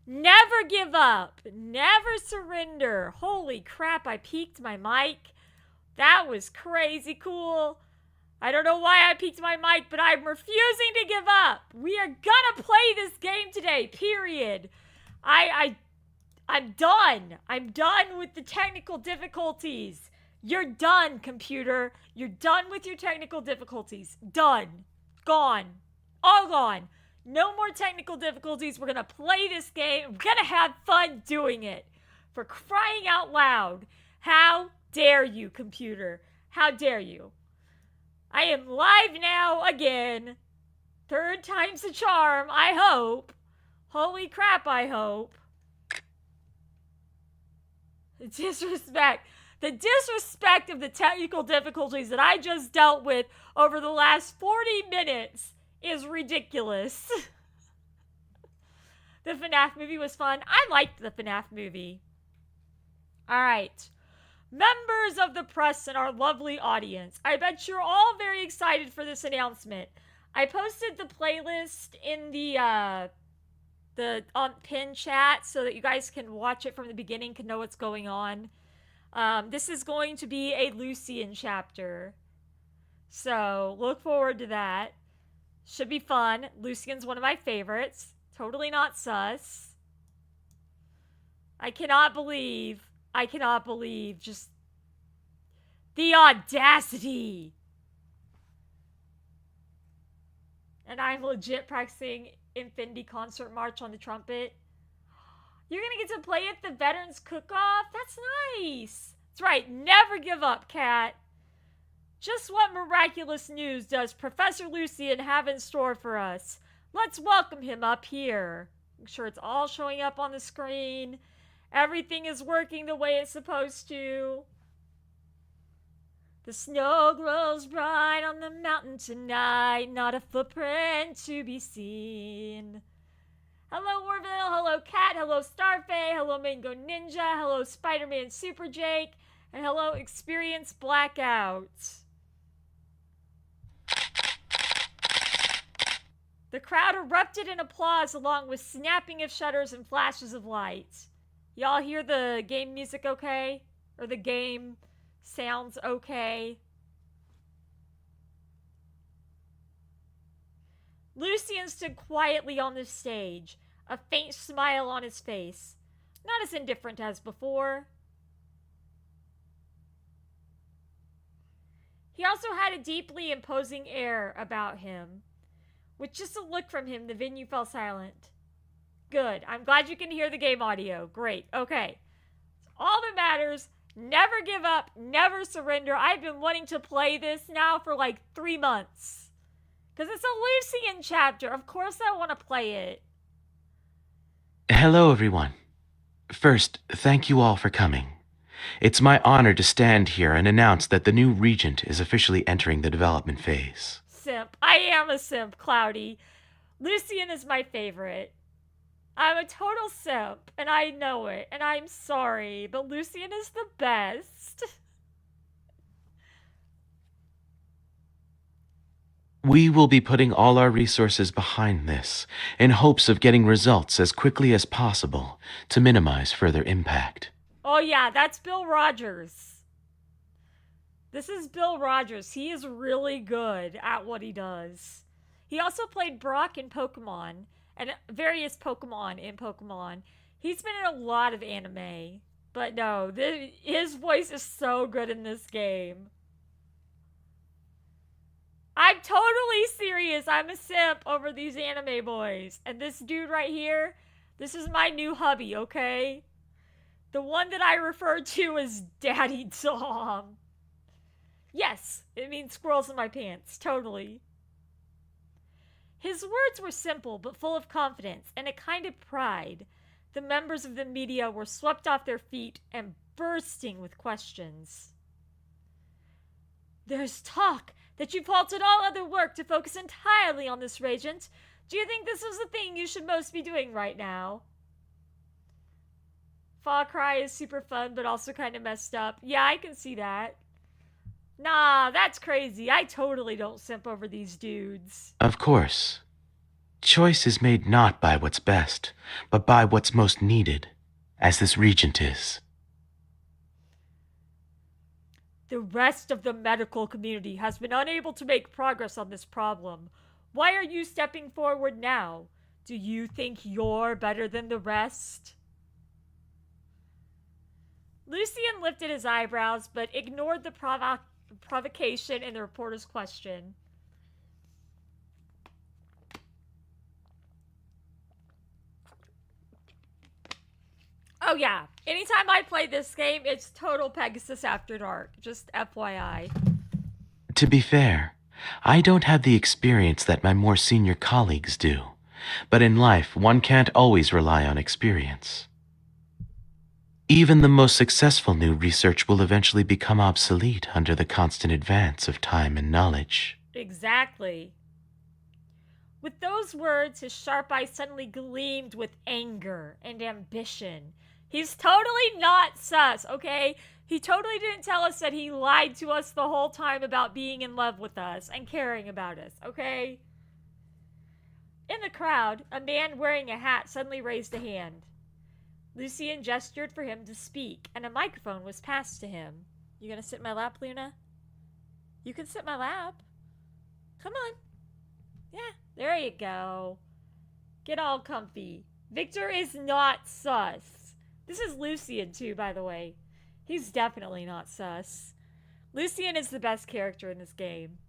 Never give up. Never surrender. Holy crap, I peaked my mic. That was crazy cool. I don't know why I peaked my mic, but I'm refusing to give up. We are gonna play this game today, period. I'm done. I'm done with the technical difficulties. You're done, computer. You're done with your technical difficulties. Done. Gone. All gone. No more technical difficulties. We're gonna play this game. We're gonna have fun doing it. For crying out loud. How dare you, computer? How dare you? I am live now again. Third time's the charm, I hope. Holy crap, I hope. The disrespect. The disrespect of the technical difficulties that I just dealt with over the last 40 minutes is ridiculous. The FNAF movie was fun. I liked the FNAF movie. Alright. Members of the press and our lovely audience, I bet you're all very excited for this announcement. I posted the playlist in the pin chat so that you guys can watch it from the beginning, can know what's going on. This is going to be a Lucian chapter. So, look forward to that. Should be fun. Lucian's one of my favorites. Totally not sus. I cannot believe just the audacity. And I'm legit practicing Infinity Concert March on the trumpet. You're gonna get to play at the Veterans Cook-Off? That's nice. That's right, never give up, Cat. Just what miraculous news does Professor Lucian have in store for us? Let's welcome him up here. Make sure it's all showing up on the screen. Everything is working the way it's supposed to. The snow grows bright on the mountain tonight, not a footprint to be seen. Hello, Orville. Hello, Cat. Hello, Starfay. Hello, Mango Ninja. Hello, Spider-Man Super Jake. And hello, Experience Blackout. The crowd erupted in applause along with snapping of shutters and flashes of light. Y'all hear the game music okay? Or the game sounds okay? Lucian stood quietly on the stage, a faint smile on his face, not as indifferent as before. He also had a deeply imposing air about him. With just a look from him, the venue fell silent. Good. I'm glad you can hear the game audio. Great. Okay. All that matters, never give up, never surrender. I've been wanting to play this now for like 3 months. Because it's a Lucian chapter. Of course I want to play it. Hello, everyone. First, thank you all for coming. It's my honor to stand here and announce that the new Regent is officially entering the development phase. Simp. I am a simp, Cloudy. Lucian is my favorite. I'm a total simp, and I know it, and I'm sorry, but Lucian is the best. We will be putting all our resources behind this in hopes of getting results as quickly as possible to minimize further impact. Oh yeah, that's Bill Rogers. This is Bill Rogers. He is really good at what he does. He also played Brock in Pokemon, and various Pokemon in Pokemon. He's been in a lot of anime. But no, his voice is so good in this game. I'm totally serious. I'm a simp over these anime boys. And this dude right here, this is my new hubby, okay? The one that I refer to as Daddy Tom. Yes, it means squirrels in my pants. Totally. His words were simple but full of confidence and a kind of pride. The members of the media were swept off their feet and bursting with questions. There's talk that you've halted all other work to focus entirely on this Regent. Do you think this is the thing you should most be doing right now? Far Cry is super fun but also kind of messed up. Yeah, I can see that. Nah, that's crazy. I totally don't simp over these dudes. Of course. Choice is made not by what's best, but by what's most needed, as this regent is. The rest of the medical community has been unable to make progress on this problem. Why are you stepping forward now? Do you think you're better than the rest? Lucian lifted his eyebrows, but ignored the provocation in the reporter's question. Oh yeah, anytime I play this game, it's total Pegasus After Dark. Just FYI. To be fair, I don't have the experience that my more senior colleagues do. But in life, one can't always rely on experience. Even the most successful new research will eventually become obsolete under the constant advance of time and knowledge. Exactly. With those words, his sharp eyes suddenly gleamed with anger and ambition. He's totally not sus, okay? He totally didn't tell us that he lied to us the whole time about being in love with us and caring about us, okay? In the crowd, a man wearing a hat suddenly raised a hand. Lucian gestured for him to speak, and a microphone was passed to him. You gonna sit in my lap, Luna? You can sit in my lap. Come on. Yeah, there you go. Get all comfy. Victor is not sus. This is Lucian, too, by the way. He's definitely not sus. Lucian is the best character in this game.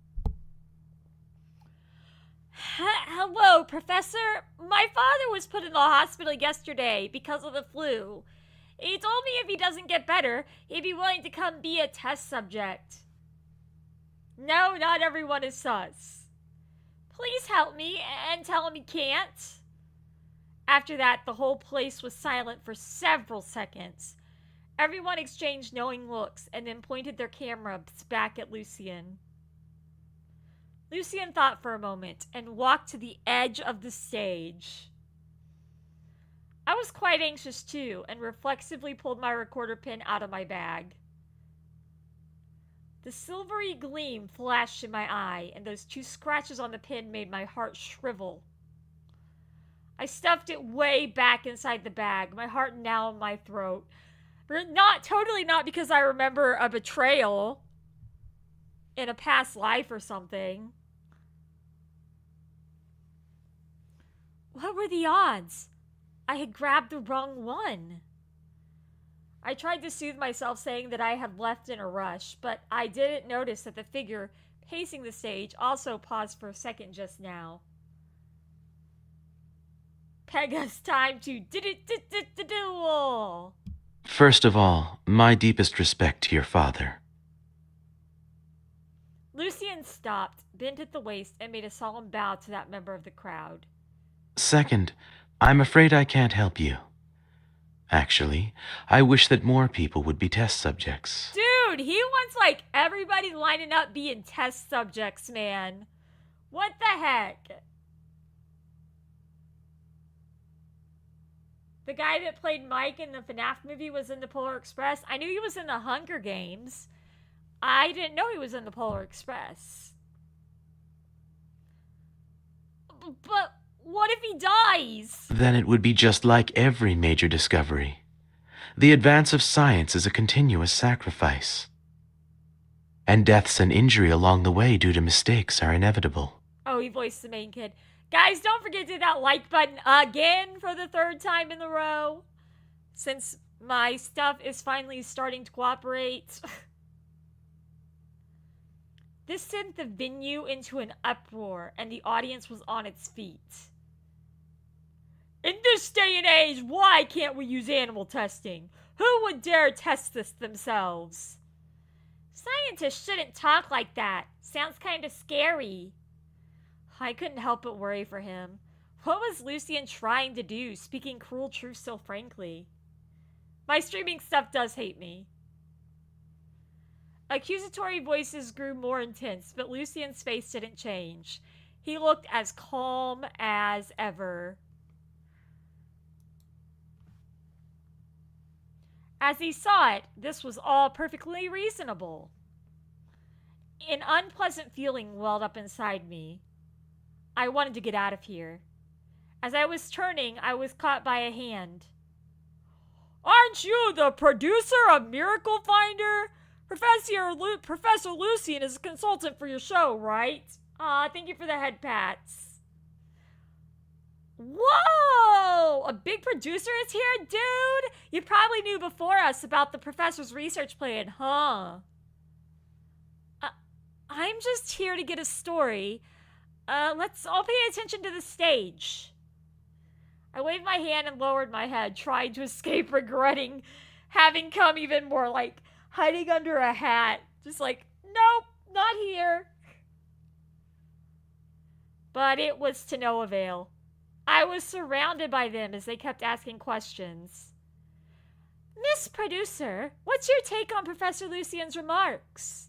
Hello, Professor. My father was put in the hospital yesterday because of the flu. He told me if he doesn't get better, he'd be willing to come be a test subject. No, not everyone is sus. Please help me and tell him he can't. After that, the whole place was silent for several seconds. Everyone exchanged knowing looks and then pointed their cameras back at Lucian. Lucian thought for a moment and walked to the edge of the stage. I was quite anxious too and reflexively pulled my recorder pin out of my bag. The silvery gleam flashed in my eye, and those 2 scratches on the pin made my heart shrivel. I stuffed it way back inside the bag, my heart now in my throat. Totally not because I remember a betrayal in a past life or something. What were the odds? I had grabbed the wrong one. I tried to soothe myself saying that I had left in a rush, but I didn't notice that the figure pacing the stage also paused for a second just now. Pega's time to duel. First of all, my deepest respect to your father. Lucian stopped, bent at the waist, and made a solemn bow to that member of the crowd. Second, I'm afraid I can't help you. Actually, I wish that more people would be test subjects. Dude, he wants like everybody lining up being test subjects, man. What the heck? The guy that played Mike in the FNAF movie was in the Polar Express. I knew he was in the Hunger Games. I didn't know he was in the Polar Express. But what if he dies? Then it would be just like every major discovery. The advance of science is a continuous sacrifice. And deaths and injury along the way due to mistakes are inevitable. Oh, he voiced the main kid. Guys, don't forget to hit that like button again for the 3rd time in a row. Since my stuff is finally starting to cooperate. This sent the venue into an uproar, and the audience was on its feet. In this day and age, why can't we use animal testing? Who would dare test this themselves? Scientists shouldn't talk like that. Sounds kind of scary. I couldn't help but worry for him. What was Lucian trying to do, speaking cruel truth so frankly? My streaming stuff does hate me. Accusatory voices grew more intense, but Lucian's face didn't change. He looked as calm as ever. As he saw it, this was all perfectly reasonable. An unpleasant feeling welled up inside me. I wanted to get out of here. As I was turning, I was caught by a hand. Aren't you the producer of Miracle Finder? Professor Lucian is a consultant for your show, right? Aw, thank you for the head pats. Whoa! A big producer is here, dude? You probably knew before us about the professor's research plan, huh? I'm just here to get a story. Let's all pay attention to the stage. I waved my hand and lowered my head, trying to escape regretting having come even more, like hiding under a hat. Just like, nope, not here. But it was to no avail. I was surrounded by them as they kept asking questions. Miss Producer, what's your take on Professor Lucian's remarks?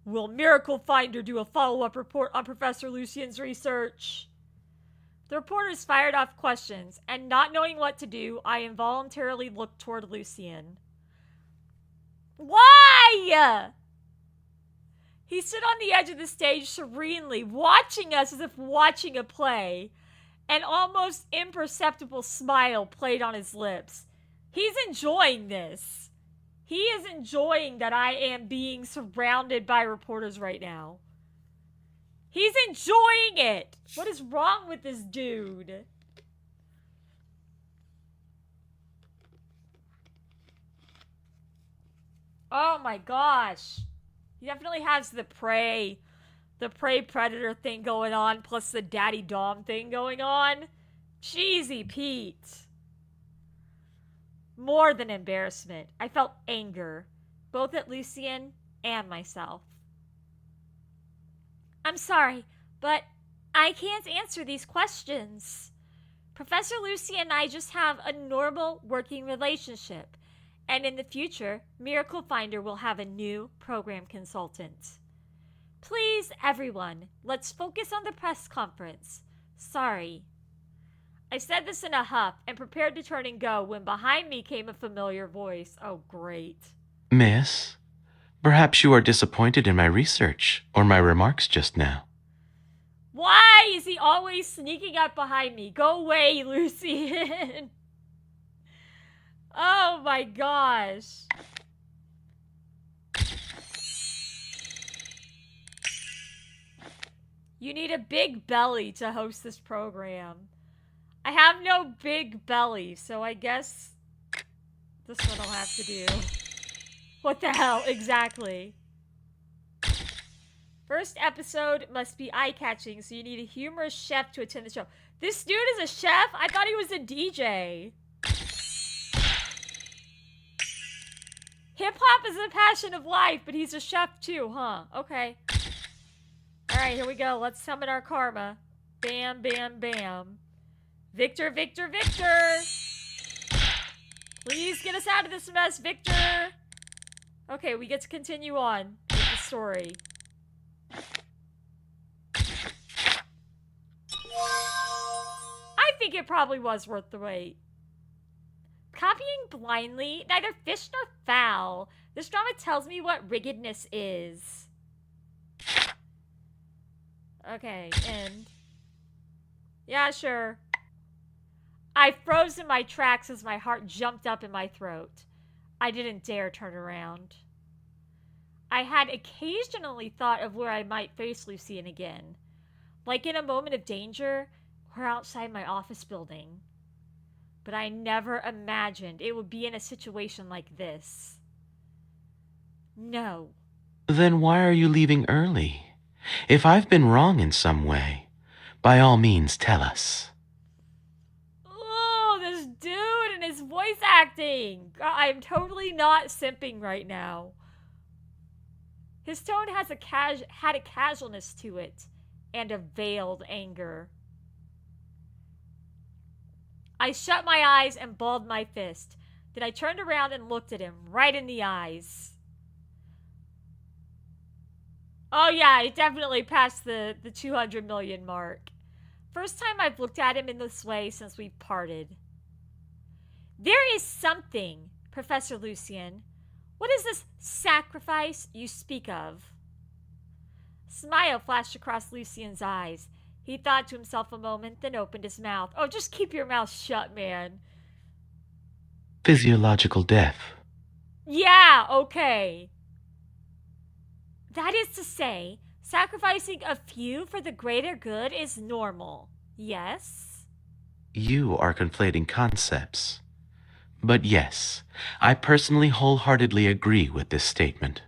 Will Miracle Finder do a follow-up report on Professor Lucian's research? The reporters fired off questions, and not knowing what to do, I involuntarily looked toward Lucian. Why? He stood on the edge of the stage serenely, watching us as if watching a play. An almost imperceptible smile played on his lips. He's enjoying this. He is enjoying that I am being surrounded by reporters right now. He's enjoying it. What is wrong with this dude? Oh my gosh. He definitely has the prey predator thing going on, plus the daddy dom thing going on. Cheesy Pete. More than embarrassment. I felt anger, both at Lucian and myself. I'm sorry, but I can't answer these questions. Professor Lucian and I just have a normal working relationship, and in the future, Miracle Finder will have a new program consultant. Please, everyone, let's focus on the press conference. Sorry. I said this in a huff and prepared to turn and go when behind me came a familiar voice. Oh, great. Miss, perhaps you are disappointed in my research or my remarks just now. Why is he always sneaking up behind me? Go away, Lucian. Oh my gosh. You need a big belly to host this program. I have no big belly, so I guess this one I'll have to do. What the hell, exactly. First episode must be eye-catching, so you need a humorous chef to attend the show. This dude is a chef? I thought he was a DJ. Hip-hop is a passion of life, but he's a chef too, huh? Okay. Alright, here we go. Let's summon our karma. Bam, bam, bam. Victor, Victor, Victor! Please get us out of this mess, Victor! Okay, we get to continue on with the story. I think it probably was worth the wait. Copying blindly, neither fish nor fowl. This drama tells me what riggedness is. Okay, end. Yeah, sure. I froze in my tracks as my heart jumped up in my throat. I didn't dare turn around. I had occasionally thought of where I might face Lucian again. Like in a moment of danger, or outside my office building. But I never imagined it would be in a situation like this. No. Then why are you leaving early? If I've been wrong in some way, by all means tell us. Oh, this dude and his voice acting. I'm totally not simping right now. His tone has had a casualness to it, and a veiled anger. I shut my eyes and balled my fist. Then I turned around and looked at him right in the eyes. Oh yeah, it definitely passed the 200 million mark. First time I've looked at him in this way since we've parted. There is something, Professor Lucian. What is this sacrifice you speak of? Smile flashed across Lucian's eyes. He thought to himself a moment, then opened his mouth. Oh, just keep your mouth shut, man. Physiological death. Yeah, okay. That is to say, sacrificing a few for the greater good is normal. Yes? You are conflating concepts. But yes, I personally wholeheartedly agree with this statement.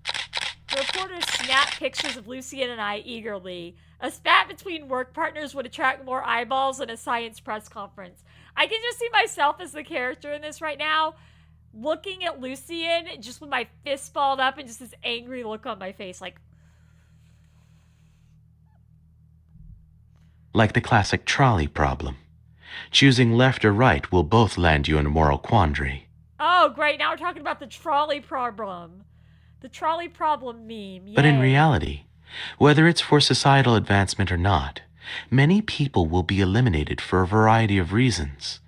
The reporter snapped pictures of Lucien and I eagerly. A spat between work partners would attract more eyeballs than a science press conference. I can just see myself as the character in this right now, looking at Lucien just with my fist balled up and just this angry look on my face, like the classic trolley problem. Choosing left or right will both land you in a moral quandary. oh great, now we're talking about the trolley problem. The trolley problem meme, yay. But in reality, whether it's for societal advancement or not, many people will be eliminated for a variety of reasons,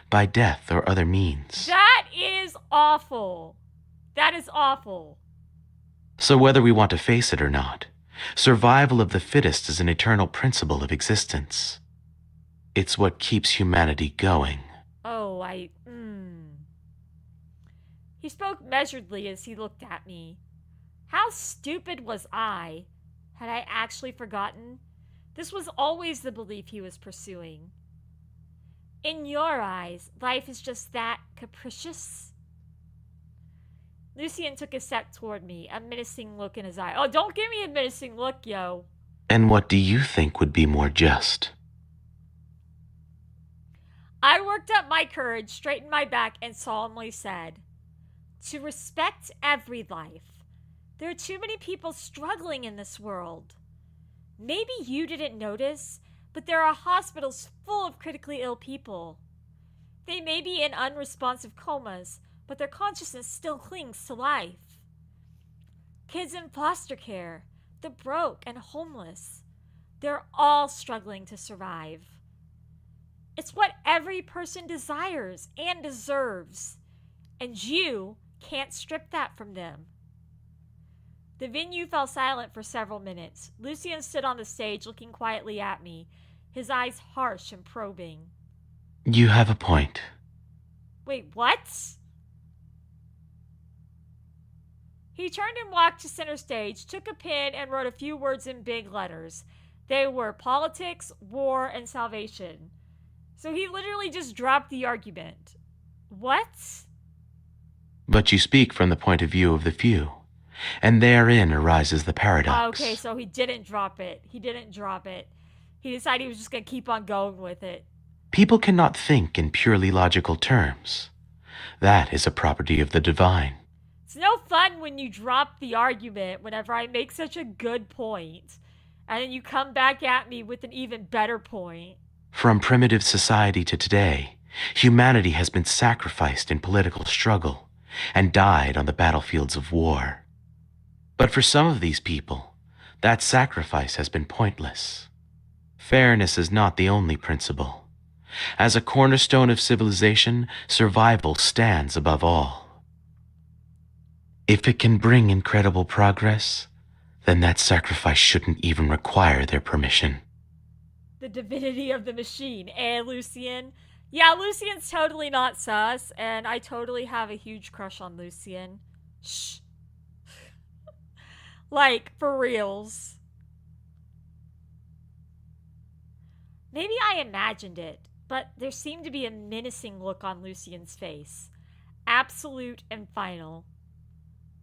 by death or other means. That is awful. That is awful. So whether we want to face it or not, survival of the fittest is an eternal principle of existence. It's what keeps humanity going. Oh, He spoke measuredly as he looked at me. How stupid was I? Had I actually forgotten? This was always the belief he was pursuing. In your eyes, life is just that capricious? Lucien took a step toward me, a menacing look in his eye. Oh, don't give me a menacing look, yo. And what do you think would be more just? I worked up my courage, straightened my back, and solemnly said, to respect every life. There are too many people struggling in this world. Maybe you didn't notice, but there are hospitals full of critically ill people. They may be in unresponsive comas, but their consciousness still clings to life. Kids in foster care, the broke and homeless, they're all struggling to survive. It's what every person desires and deserves, and you can't strip that from them. The venue fell silent for several minutes. Lucien stood on the stage looking quietly at me, his eyes harsh and probing. You have a point. Wait, what? He turned and walked to center stage, took a pen, and wrote a few words in big letters. They were politics, war, and salvation. So he literally just dropped the argument. What? But you speak from the point of view of the few, and therein arises the paradox. Okay, so he didn't drop it. He didn't drop it. He decided he was just going to keep on going with it. People cannot think in purely logical terms. That is a property of the divine. It's no fun when you drop the argument whenever I make such a good point, and then you come back at me with an even better point. From primitive society to today, humanity has been sacrificed in political struggle and died on the battlefields of war. But for some of these people, that sacrifice has been pointless. Fairness is not the only principle. As a cornerstone of civilization, survival stands above all. If it can bring incredible progress, then that sacrifice shouldn't even require their permission. The divinity of the machine, Lucien? Yeah, Lucien's totally not sus, and I totally have a huge crush on Lucien. Shh. Like, for reals. Maybe I imagined it, but there seemed to be a menacing look on Lucien's face. Absolute and final.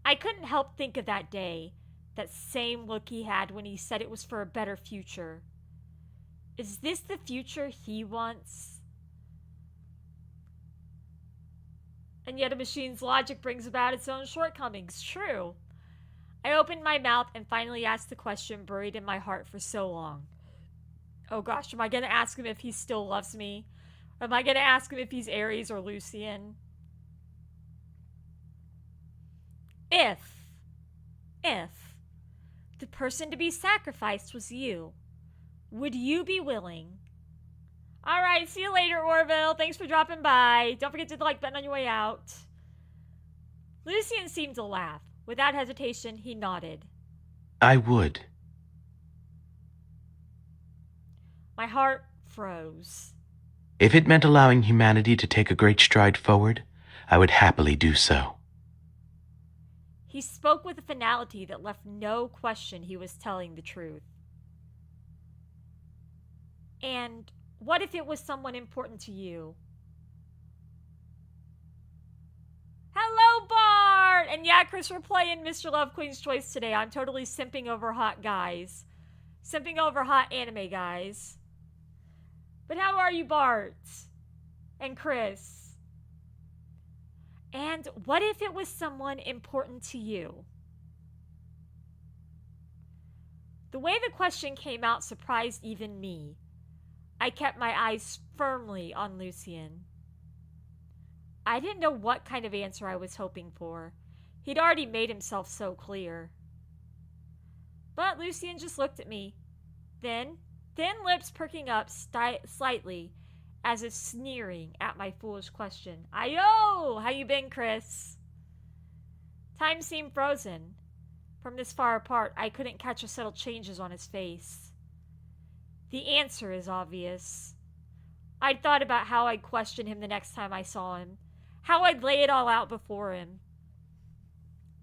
I couldn't help think of that day, that same look he had when he said it was for a better future. Is this the future he wants? And yet a machine's logic brings about its own shortcomings. True. I opened my mouth and finally asked the question buried in my heart for so long. Oh gosh, am I going to ask him if he still loves me? Or am I going to ask him if he's Ares or Lucien? If the person to be sacrificed was you, would you be willing? Alright, see you later, Orville. Thanks for dropping by. Don't forget to hit the like button on your way out. Lucien seemed to laugh. Without hesitation, he nodded. I would. My heart froze. If it meant allowing humanity to take a great stride forward, I would happily do so. He spoke with a finality that left no question he was telling the truth. And what if it was someone important to you? Hello, Bart! And yeah, Chris, we're playing Mr. Love Queen's Choice today. I'm totally simping over hot guys. Simping over hot anime guys. But how are you, Bart? And Chris? And what if it was someone important to you? The way the question came out surprised even me. I kept my eyes firmly on Lucien. I didn't know what kind of answer I was hoping for. He'd already made himself so clear. But Lucien just looked at me. Then, thin lips perking up slightly, as if sneering at my foolish question. Ayo! How you been, Chris? Time seemed frozen. From this far apart, I couldn't catch the subtle changes on his face. The answer is obvious. I'd thought about how I'd question him the next time I saw him, how I'd lay it all out before him.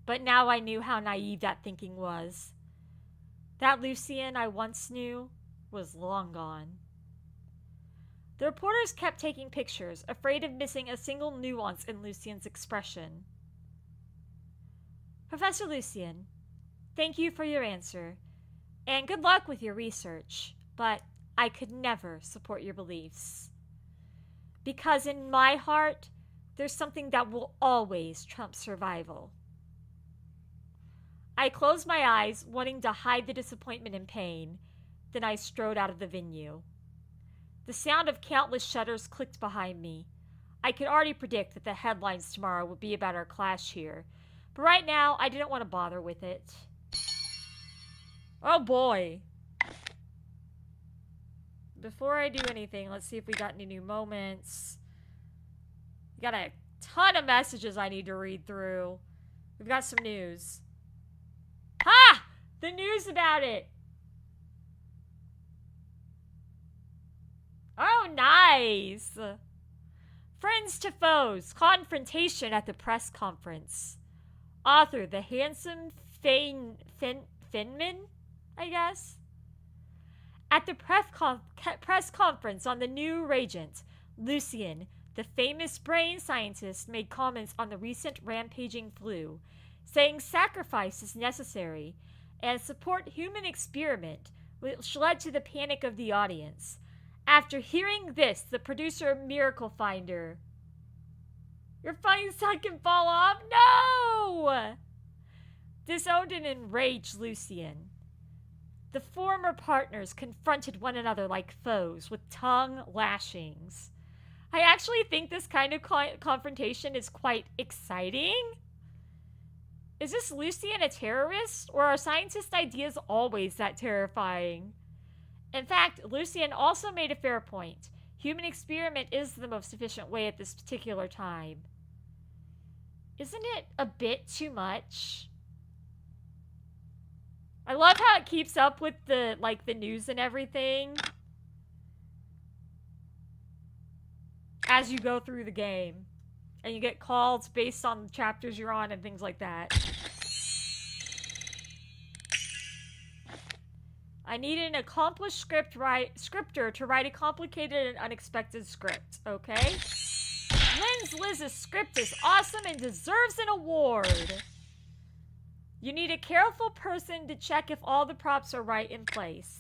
But now I knew how naive that thinking was. That Lucien I once knew was long gone. The reporters kept taking pictures, afraid of missing a single nuance in Lucien's expression. Professor Lucien, thank you for your answer, and good luck with your research, but I could never support your beliefs. Because in my heart, there's something that will always trump survival. I closed my eyes, wanting to hide the disappointment and pain. Then I strode out of the venue. The sound of countless shutters clicked behind me. I could already predict that the headlines tomorrow would be about our clash here, but right now I didn't want to bother with it. Oh boy. Before I do anything, let's see if we got any new moments. We got a ton of messages I need to read through. We've got some news. Ha! The news about it! Oh, nice! Friends to foes, confrontation at the press conference. Author, the handsome Finman, I guess? At the press conference on the new Regent, Lucien, the famous brain scientist, made comments on the recent rampaging flu, saying sacrifice is necessary and support human experiment, which led to the panic of the audience. After hearing this, the producer Miracle Finder. Your funny side can fall off? No! Disowned and enraged Lucien. The former partners confronted one another like foes with tongue lashings. I actually think this kind of confrontation is quite exciting. Is this Lucien a terrorist, or are scientist ideas always that terrifying? In fact, Lucien also made a fair point. Human experiment is the most efficient way at this particular time. Isn't it a bit too much? I love how it keeps up with the news and everything as you go through the game. And you get calls based on the chapters you're on and things like that. I need an accomplished scripter to write a complicated and unexpected script, okay? Liz's script is awesome and deserves an award. You need a careful person to check if all the props are right in place.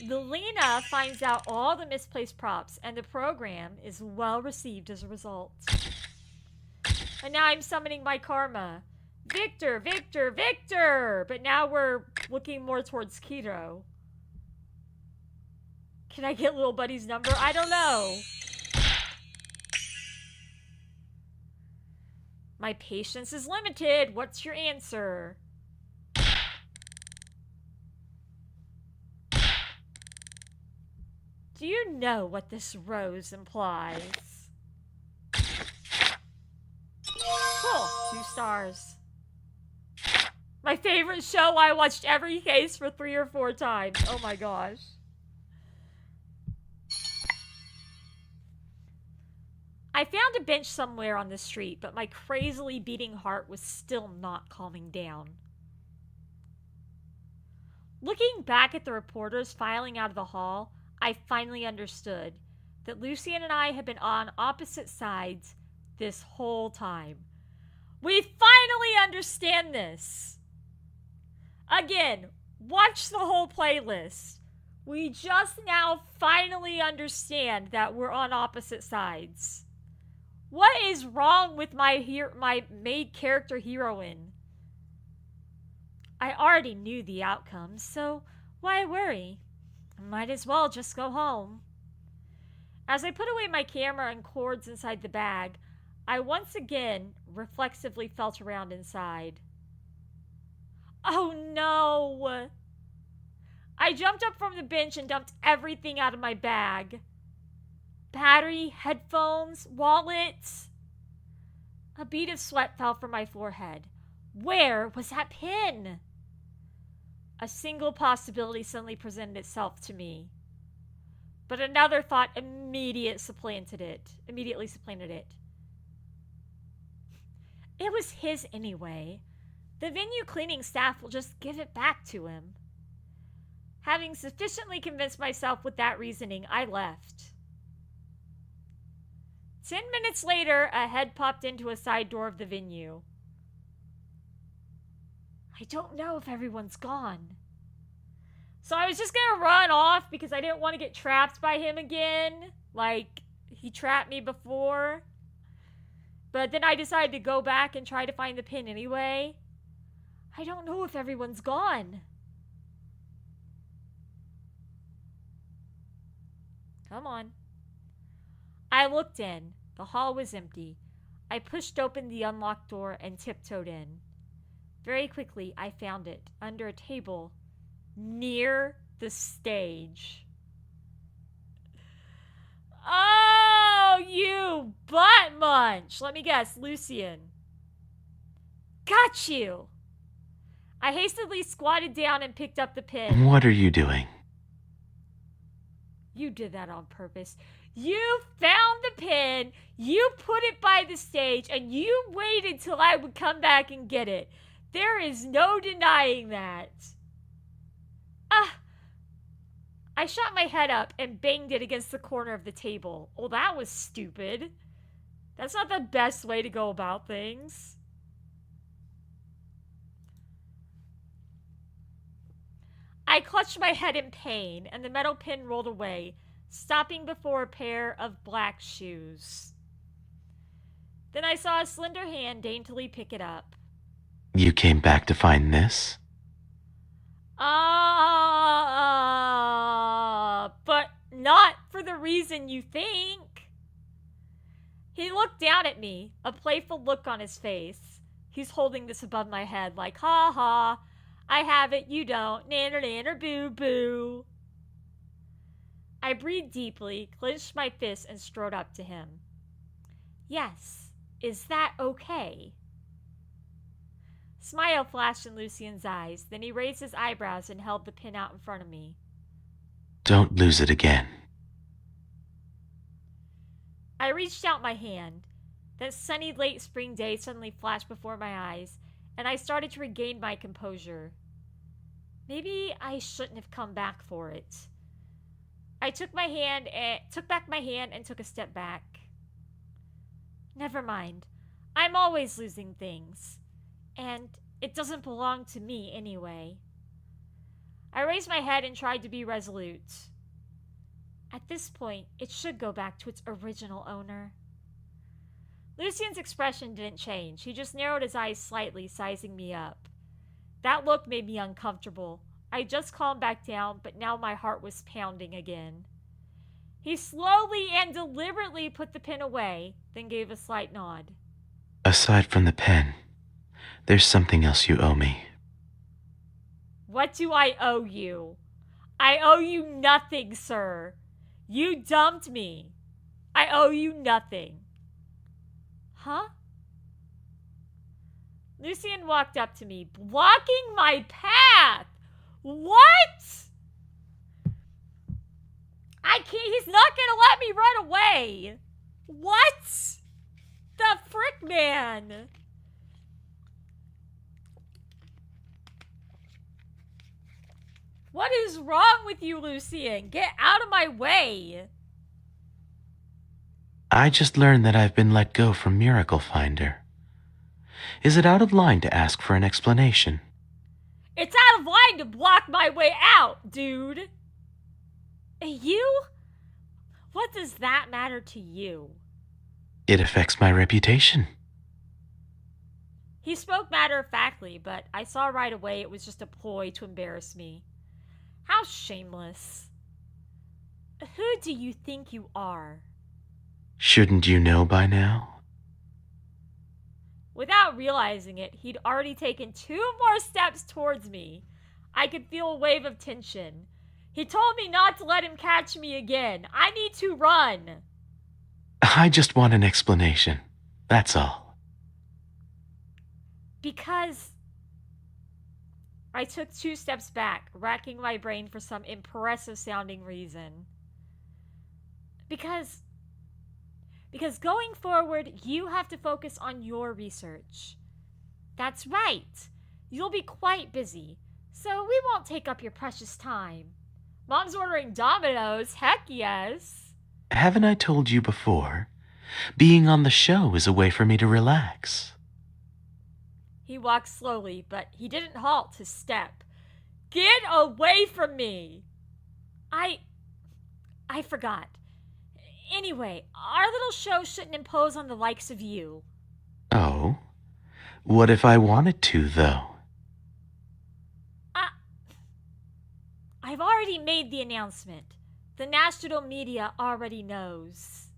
Lena finds out all the misplaced props, and the program is well received as a result. And now I'm summoning my karma. Victor, Victor, Victor! But now we're looking more towards Keto. Can I get little buddy's number? I don't know. My patience is limited. What's your answer? Do you know what this rose implies? Cool. 2 stars. My favorite show. I watched every case for 3 or 4 times. Oh my gosh. I found a bench somewhere on the street, but my crazily beating heart was still not calming down. Looking back at the reporters filing out of the hall, I finally understood that Lucian and I had been on opposite sides this whole time. We finally understand this. Again, watch the whole playlist. We just now finally understand that we're on opposite sides. What is wrong with my main character heroine? I already knew the outcome, so why worry? Might as well just go home. As I put away my camera and cords inside the bag, I once again reflexively felt around inside. Oh no! I jumped up from the bench and dumped everything out of my bag. Battery, headphones, wallets. A bead of sweat fell from my forehead. Where was that pin? A single possibility suddenly presented itself to me. But another thought immediately supplanted it. It was his anyway. The venue cleaning staff will just give it back to him. Having sufficiently convinced myself with that reasoning, I left. 10 minutes later, a head popped into a side door of the venue. I don't know if everyone's gone. So I was just gonna run off because I didn't want to get trapped by him again. Like, he trapped me before. But then I decided to go back and try to find the pin anyway. I don't know if everyone's gone. Come on. I looked in. The hall was empty. I pushed open the unlocked door and tiptoed in. Very quickly, I found it under a table near the stage. Oh, you butt munch! Let me guess, Lucian. Got you! I hastily squatted down and picked up the pin. What are you doing? You did that on purpose. You found the pin, you put it by the stage, and you waited till I would come back and get it. There is no denying that. I shot my head up and banged it against the corner of the table. Oh, that was stupid. That's not the best way to go about things. I clutched my head in pain, and the metal pin rolled away, stopping before a pair of black shoes. Then I saw a slender hand daintily pick it up. You came back to find this? But not for the reason you think. He looked down at me, a playful look on his face. He's holding this above my head like, ha ha, I have it, you don't, nanner nanner boo boo. I breathed deeply, clenched my fist, and strode up to him. Yes, is that okay? Smile flashed in Lucian's eyes, then he raised his eyebrows and held the pin out in front of me. Don't lose it again. I reached out my hand. That sunny late spring day suddenly flashed before my eyes, and I started to regain my composure. Maybe I shouldn't have come back for it. I took back my hand and took a step back. Never mind. I'm always losing things. And it doesn't belong to me anyway. I raised my head and tried to be resolute. At this point, it should go back to its original owner. Lucian's expression didn't change. He just narrowed his eyes slightly, sizing me up. That look made me uncomfortable. I just calmed back down, but now my heart was pounding again. He slowly and deliberately put the pin away, then gave a slight nod. Aside from the pen, there's something else you owe me. What do I owe you? I owe you nothing, sir. You dumped me. I owe you nothing. Huh? Lucian walked up to me, blocking my path. What? I can't. He's not going to let me run away. What? The frick, man? What is wrong with you, Lucian? Get out of my way. I just learned that I've been let go from Miracle Finder. Is it out of line to ask for an explanation? It's out of line to block my way out, dude. You? What does that matter to you? It affects my reputation. He spoke matter-of-factly, but I saw right away it was just a ploy to embarrass me. How shameless. Who do you think you are? Shouldn't you know by now? Without realizing it, he'd already taken 2 more steps towards me. I could feel a wave of tension. He told me not to let him catch me again. I need to run. I just want an explanation. That's all. Because I took 2 steps back, racking my brain for some impressive sounding reason. Because going forward, you have to focus on your research. That's right. You'll be quite busy, so we won't take up your precious time. Mom's ordering Domino's, heck yes. Haven't I told you before? Being on the show is a way for me to relax. He walked slowly, but he didn't halt his step. Get away from me! I forgot. Anyway, our little show shouldn't impose on the likes of you. Oh? What if I wanted to, though? I've already made the announcement. The national media already knows.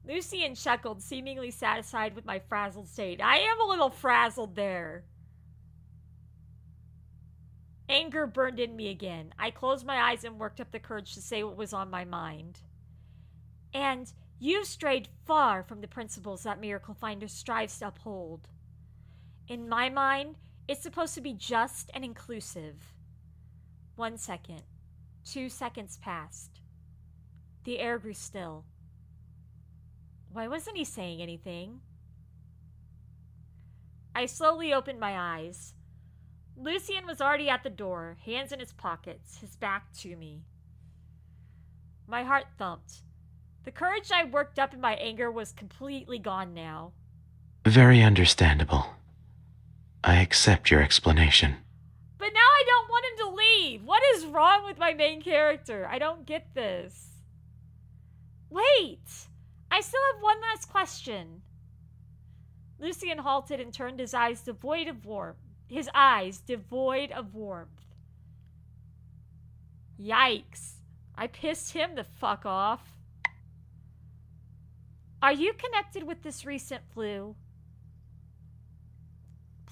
Lucian chuckled, seemingly satisfied with my frazzled state. I am a little frazzled there. Anger burned in me again. I closed my eyes and worked up the courage to say what was on my mind. And you've strayed far from the principles that Miracle Finder strives to uphold. In my mind, it's supposed to be just and inclusive. 1 second. 2 seconds passed. The air grew still. Why wasn't he saying anything? I slowly opened my eyes. Lucian was already at the door, hands in his pockets, his back to me. My heart thumped. The courage I worked up in my anger was completely gone now. Very understandable. I accept your explanation. But now I don't want him to leave. What is wrong with my main character? I don't get this. Wait! I still have one last question. Lucian halted and turned his eyes devoid of warmth. Yikes. I pissed him the fuck off. Are you connected with this recent flu?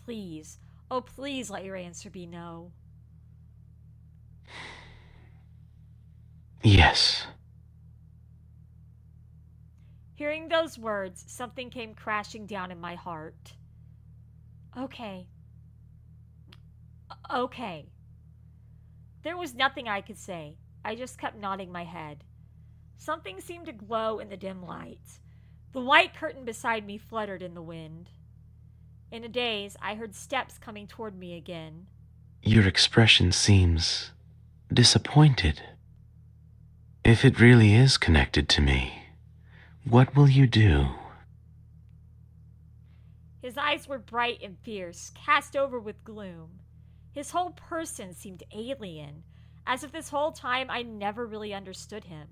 Please. Oh, please let your answer be no. Yes. Hearing those words, something came crashing down in my heart. Okay. There was nothing I could say. I just kept nodding my head. Something seemed to glow in the dim light. The white curtain beside me fluttered in the wind. In a daze, I heard steps coming toward me again. Your expression seems disappointed. If it really is connected to me, what will you do? His eyes were bright and fierce, cast over with gloom. His whole person seemed alien, as if this whole time I never really understood him.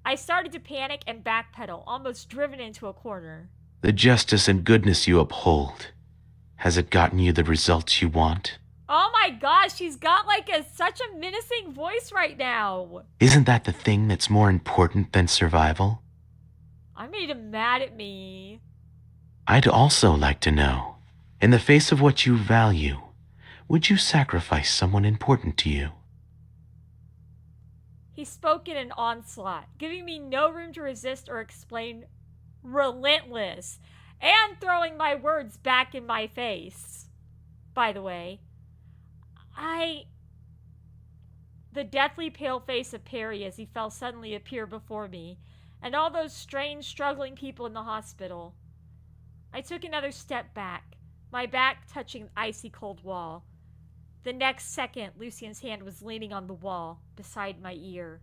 I started to panic and backpedal, almost driven into a corner. The justice and goodness you uphold, has it gotten you the results you want? Oh my gosh, she's got like such a menacing voice right now. Isn't that the thing that's more important than survival? I made him mad at me. I'd also like to know, in the face of what you value, would you sacrifice someone important to you? He spoke in an onslaught, giving me no room to resist or explain. Relentless, and throwing my words back in my face. By the way, the deathly pale face of Perry as he fell suddenly appeared before me, and all those strange, struggling people in the hospital. I took another step back, my back touching the icy cold wall. The next second, Lucien's hand was leaning on the wall, beside my ear.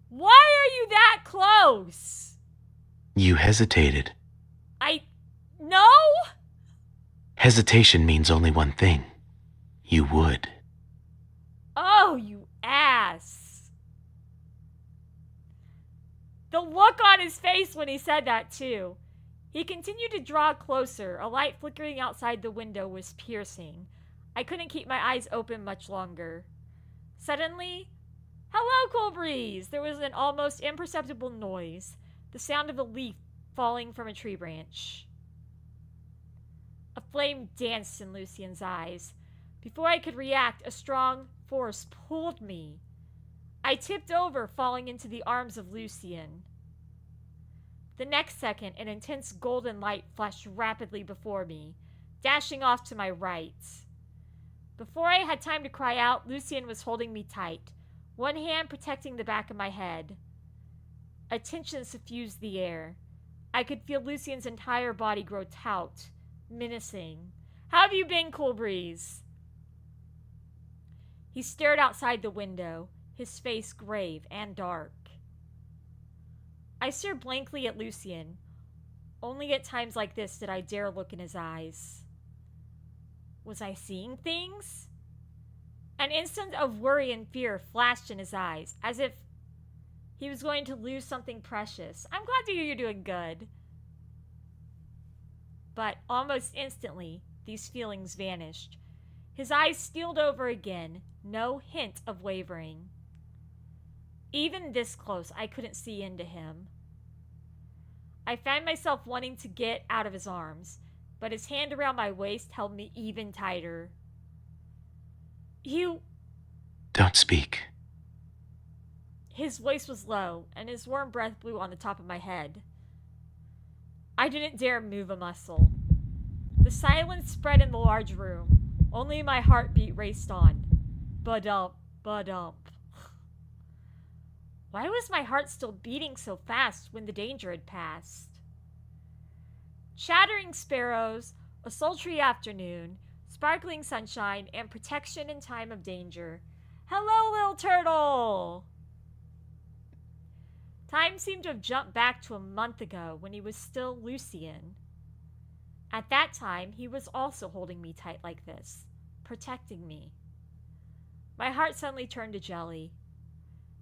Why are you that close? You hesitated. No? Hesitation means only one thing. You would. Oh, you ass. The look on his face when he said that, too. He continued to draw closer. A light flickering outside the window was piercing. I couldn't keep my eyes open much longer. Suddenly, hello, cool breeze! There was an almost imperceptible noise, the sound of a leaf falling from a tree branch. A flame danced in Lucien's eyes. Before I could react, a strong force pulled me. I tipped over, falling into the arms of Lucien. The next second, an intense golden light flashed rapidly before me, dashing off to my right. Before I had time to cry out, Lucien was holding me tight, one hand protecting the back of my head. A tension suffused the air. I could feel Lucien's entire body grow taut, menacing. How have you been, Cool Breeze? He stared outside the window, his face grave and dark. I stared blankly at Lucien. Only at times like this did I dare look in his eyes. Was I seeing things? An instant of worry and fear flashed in his eyes, as if he was going to lose something precious. I'm glad to hear you're doing good. But almost instantly, these feelings vanished. His eyes steeled over again, no hint of wavering. Even this close, I couldn't see into him. I found myself wanting to get out of his arms, but his hand around my waist held me even tighter. You... Don't speak. His voice was low, and his warm breath blew on the top of my head. I didn't dare move a muscle. The silence spread in the large room. Only my heartbeat raced on. Ba-dump, ba-dump. Why was my heart still beating so fast when the danger had passed? Chattering sparrows, a sultry afternoon, sparkling sunshine, and protection in time of danger. Hello, little turtle! Time seemed to have jumped back to a month ago when he was still Lucien. At that time, he was also holding me tight like this, protecting me. My heart suddenly turned to jelly.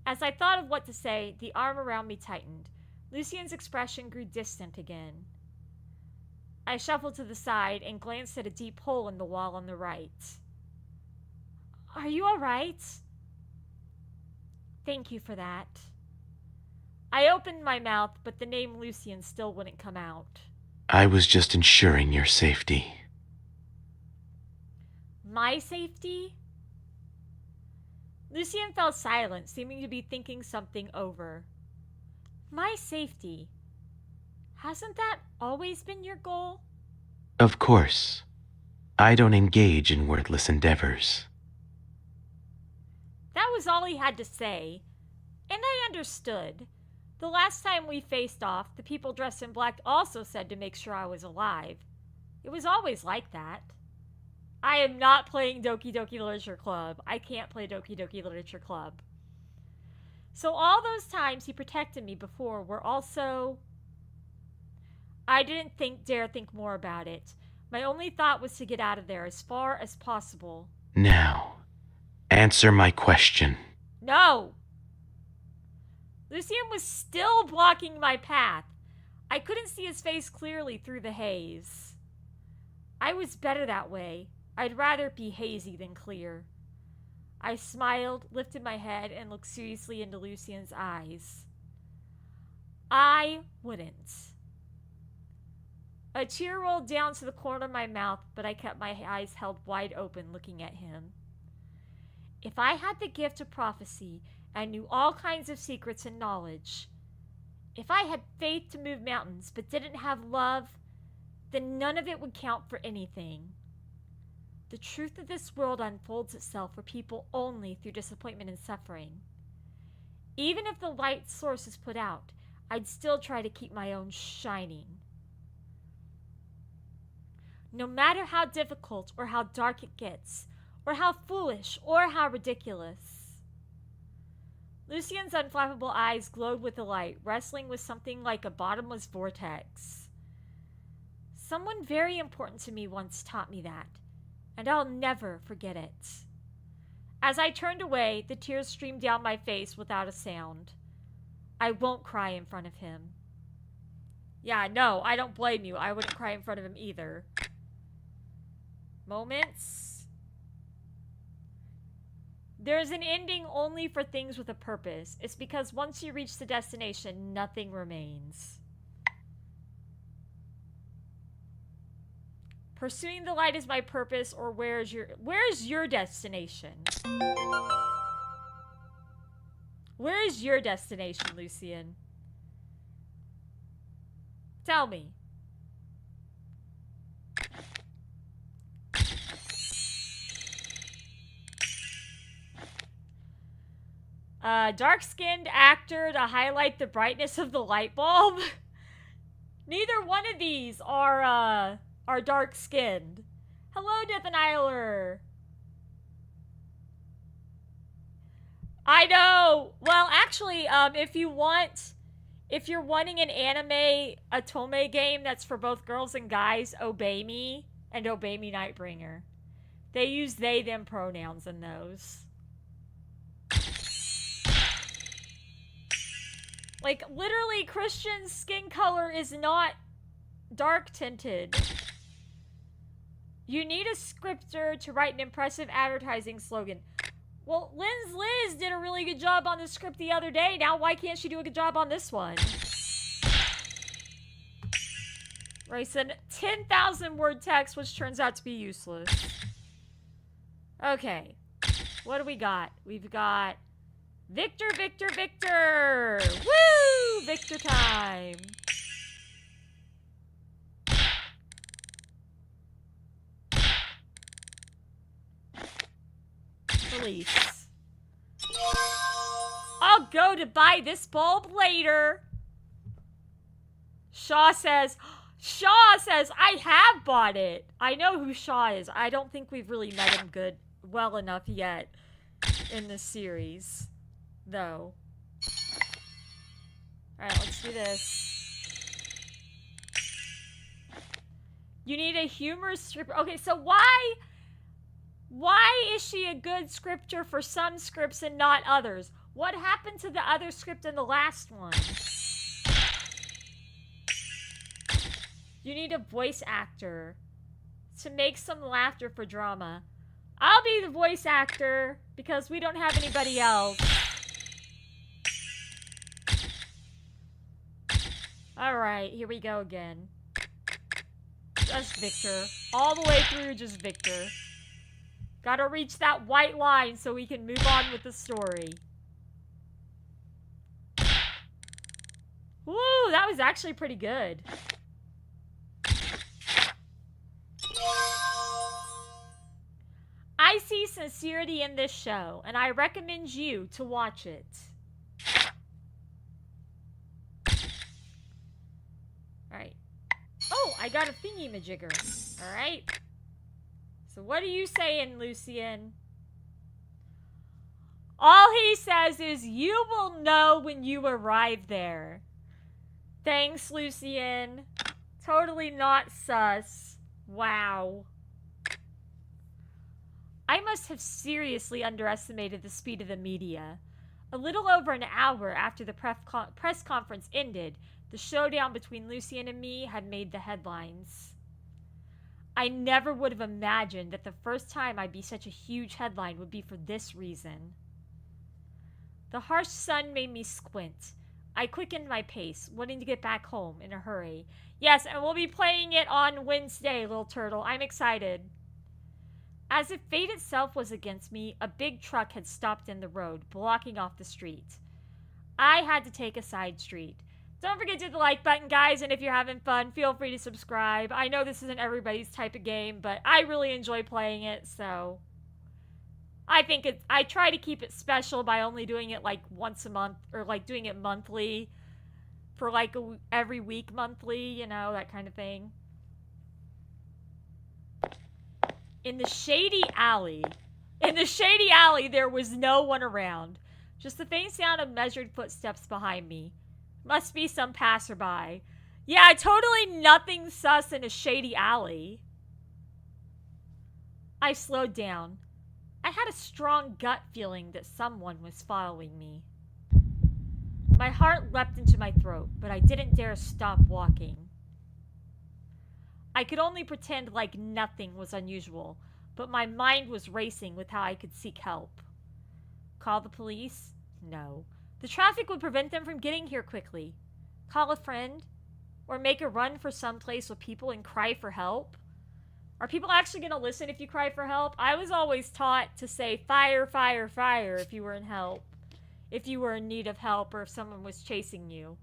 As I thought of what to say, the arm around me tightened. Lucien's expression grew distant again. I shuffled to the side and glanced at a deep hole in the wall on the right. Are you all right? Thank you for that. I opened my mouth, but the name Lucien still wouldn't come out. I was just ensuring your safety. My safety? Lucien fell silent, seeming to be thinking something over. My safety? Hasn't that always been your goal? Of course. I don't engage in worthless endeavors. That was all he had to say, and I understood. The last time we faced off, the people dressed in black also said to make sure I was alive. It was always like that. I am not playing Doki Doki Literature Club. I can't play Doki Doki Literature Club. So all those times he protected me before were also... I didn't dare think more about it. My only thought was to get out of there as far as possible. Now, answer my question. No! Lucien was still blocking my path. I couldn't see his face clearly through the haze. I was better that way. I'd rather be hazy than clear. I smiled, lifted my head, and looked seriously into Lucien's eyes. I wouldn't. A tear rolled down to the corner of my mouth, but I kept my eyes held wide open looking at him. If I had the gift of prophecy and knew all kinds of secrets and knowledge, if I had faith to move mountains but didn't have love, then none of it would count for anything. The truth of this world unfolds itself for people only through disappointment and suffering. Even if the light source is put out, I'd still try to keep my own shining. No matter how difficult or how dark it gets, or how foolish or how ridiculous. Lucien's unflappable eyes glowed with delight, wrestling with something like a bottomless vortex. Someone very important to me once taught me that, and I'll never forget it. As I turned away, the tears streamed down my face without a sound. I won't cry in front of him. Yeah, no, I don't blame you. I wouldn't cry in front of him either. Moments. There's an ending only for things with a purpose. It's because once you reach the destination, nothing remains. Pursuing the light is my purpose, or where's your destination? Where is your destination, Lucien? Tell me. Dark-skinned actor to highlight the brightness of the light bulb. Neither one of these are dark-skinned. Hello, Death Annihilator. I know. Well, actually, if you're wanting an anime Otome game that's for both girls and guys, Obey Me and Obey Me Nightbringer. They use they, them pronouns in those. Like, literally, Christian's skin color is not dark tinted. You need a scripter to write an impressive advertising slogan. Well, Liz did a really good job on the script the other day. Now why can't she do a good job on this one? Right, said 10,000 word text, which turns out to be useless. Okay. What do we got? We've got Victor, Victor, Victor! Woo! Victor time! Police. I'll go to buy this bulb later. Shaw says, I have bought it. I know who Shaw is. I don't think we've really met him well enough yet in this series, though. Alright, let's do this. You need a humorous script. Okay, so why is she a good scripter for some scripts and not others? What happened to the other script in the last one? You need a voice actor to make some laughter for drama. I'll be the voice actor because we don't have anybody else. Alright, here we go again. Just Victor. All the way through, just Victor. Gotta reach that white line so we can move on with the story. Woo, that was actually pretty good. I see sincerity in this show, and I recommend you to watch it. Alright. Oh, I got a thingy-majigger. Alright. So what are you saying, Lucien? All he says is, you will know when you arrive there. Thanks, Lucien. Totally not sus. Wow. I must have seriously underestimated the speed of the media. A little over an hour after the press conference ended, the showdown between Lucien and me had made the headlines. I never would have imagined that the first time I'd be such a huge headline would be for this reason. The harsh sun made me squint. I quickened my pace, wanting to get back home in a hurry. Yes, and we'll be playing it on Wednesday, little turtle. I'm excited. As if fate itself was against me, a big truck had stopped in the road, blocking off the street. I had to take a side street. Don't forget to hit the like button, guys, and if you're having fun, feel free to subscribe. I know this isn't everybody's type of game, but I really enjoy playing it, so I try to keep it special by only doing it like once a month, or like doing it monthly. for like every week, monthly, you know, that kind of thing. In the shady alley, there was no one around. Just the faint sound of measured footsteps behind me. Must be some passerby. Yeah, totally nothing sus in a shady alley. I slowed down. I had a strong gut feeling that someone was following me. My heart leapt into my throat, but I didn't dare stop walking. I could only pretend like nothing was unusual, but my mind was racing with how I could seek help. Call the police? No. The traffic would prevent them from getting here quickly. Call a friend? Or make a run for some place with people and cry for help? Are people actually going to listen if you cry for help? I was always taught to say fire, fire, fire if you were in help. If you were in need of help or if someone was chasing you.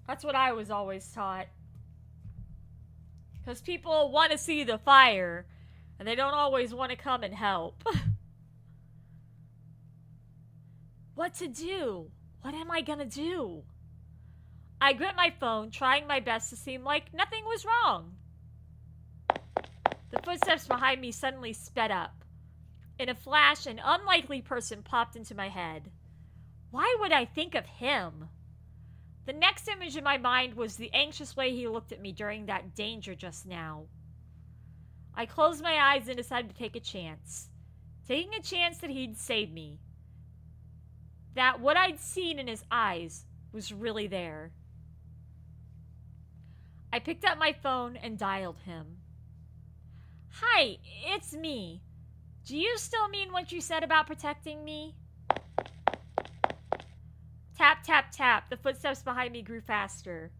That's what I was always taught. Because people want to see the fire, and they don't always want to come and help. What to do? What am I gonna do? I gripped my phone, trying my best to seem like nothing was wrong. The footsteps behind me suddenly sped up. In a flash, an unlikely person popped into my head. Why would I think of him? The next image in my mind was the anxious way he looked at me during that danger just now. I closed my eyes and decided to take a chance. Taking a chance that he'd save me. That what I'd seen in his eyes was really there. I picked up my phone and dialed him. Hi, it's me. Do you still mean what you said about protecting me? Tap, tap, tap. The footsteps behind me grew faster.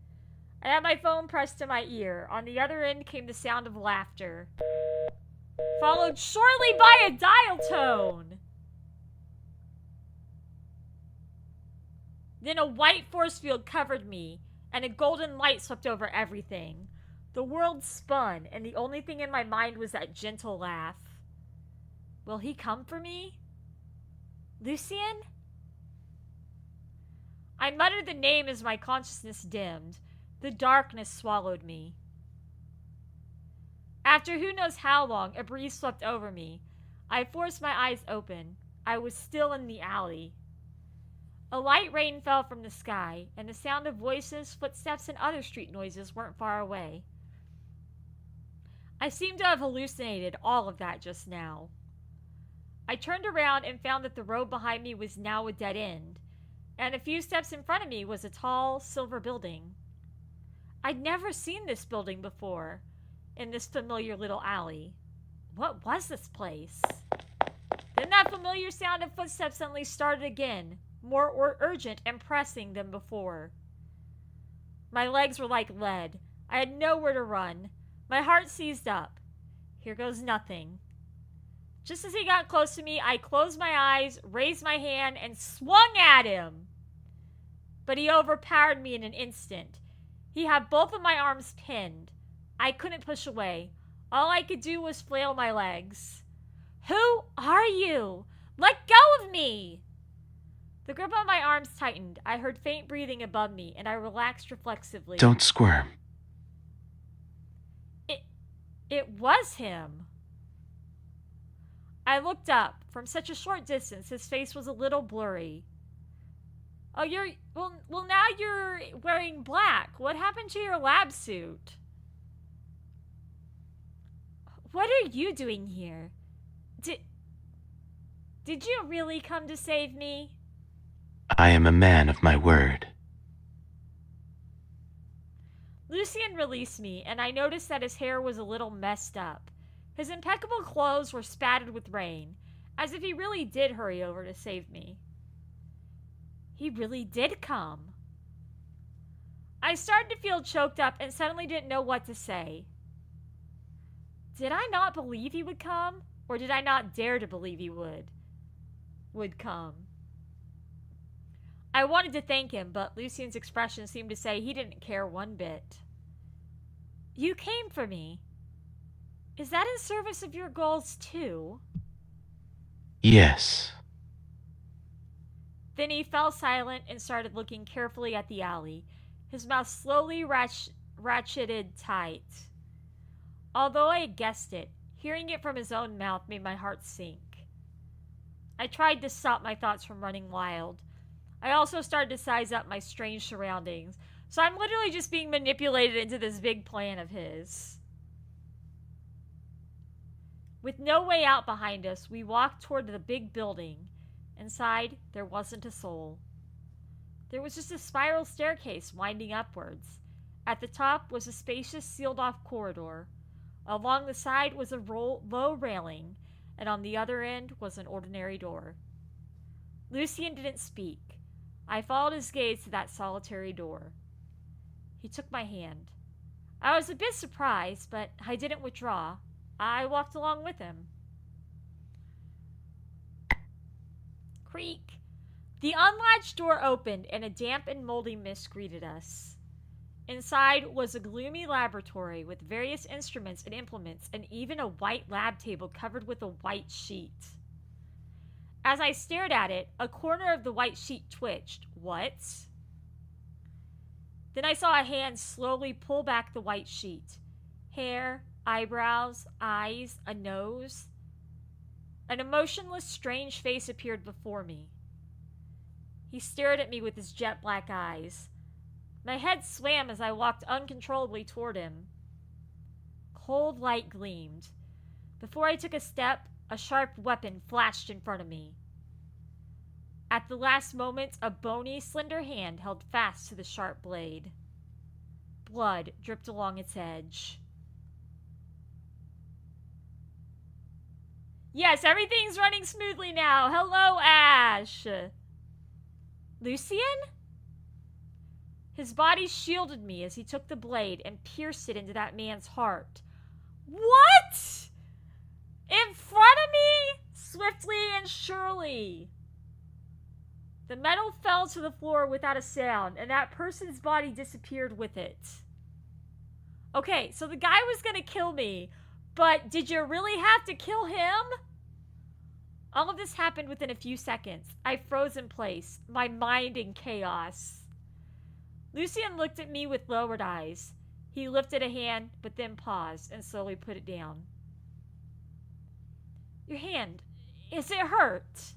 I had my phone pressed to my ear. On the other end came the sound of laughter, followed shortly by a dial tone. Then a white force field covered me, and a golden light swept over everything. The world spun, and the only thing in my mind was that gentle laugh. Will he come for me? Lucien? I muttered the name as my consciousness dimmed. The darkness swallowed me. After who knows how long, a breeze swept over me. I forced my eyes open. I was still in the alley. A light rain fell from the sky, and the sound of voices, footsteps, and other street noises weren't far away. I seemed to have hallucinated all of that just now. I turned around and found that the road behind me was now a dead end, and a few steps in front of me was a tall, silver building. I'd never seen this building before, in this familiar little alley. What was this place? Then that familiar sound of footsteps suddenly started again, more urgent and pressing than before. My legs were like lead. I had nowhere to run. My heart seized up. Here goes nothing. Just as he got close to me, I closed my eyes, raised my hand, and swung at him. But he overpowered me in an instant. He had both of my arms pinned. I couldn't push away. All I could do was flail my legs. Who are you? Let go of me! The grip on my arms tightened. I heard faint breathing above me, and I relaxed reflexively. Don't squirm. It was him. I looked up. From such a short distance, his face was a little blurry. Oh, now you're wearing black. What happened to your lab suit? What are you doing here? Did you really come to save me? I am a man of my word. Lucien released me, and I noticed that his hair was a little messed up. His impeccable clothes were spattered with rain, as if he really did hurry over to save me. He really did come. I started to feel choked up and suddenly didn't know what to say. Did I not believe he would come? Or did I not dare to believe he would come? I wanted to thank him, but Lucien's expression seemed to say he didn't care one bit. You came for me. Is that in service of your goals too? Yes. Then he fell silent and started looking carefully at the alley, his mouth slowly ratcheted tight. Although I had guessed it, hearing it from his own mouth made my heart sink. I tried to stop my thoughts from running wild. I also started to size up my strange surroundings, so I'm literally just being manipulated into this big plan of his. With no way out behind us, we walked toward the big building. Inside, there wasn't a soul. There was just a spiral staircase winding upwards. At the top was a spacious, sealed-off corridor. Along the side was a low railing, and on the other end was an ordinary door. Lucien didn't speak. I followed his gaze to that solitary door. He took my hand. I was a bit surprised, but I didn't withdraw. I walked along with him. Creak. The unlatched door opened, and a damp and moldy mist greeted us. Inside was a gloomy laboratory with various instruments and implements, and even a white lab table covered with a white sheet. As I stared at it, a corner of the white sheet twitched. What? Then I saw a hand slowly pull back the white sheet. Hair, eyebrows, eyes, a nose. An emotionless, strange face appeared before me. He stared at me with his jet black eyes. My head swam as I walked uncontrollably toward him. Cold light gleamed. Before I took a step, a sharp weapon flashed in front of me. At the last moment, a bony, slender hand held fast to the sharp blade. Blood dripped along its edge. Yes, everything's running smoothly now. Hello, Ash. Lucien? His body shielded me as he took the blade and pierced it into that man's heart. What? In front of me? Swiftly and surely. The metal fell to the floor without a sound, and that person's body disappeared with it. Okay, so the guy was gonna kill me, but did you really have to kill him? All of this happened within a few seconds. I froze in place, my mind in chaos. Lucien looked at me with lowered eyes. He lifted a hand, but then paused and slowly put it down. Your hand, is it hurt?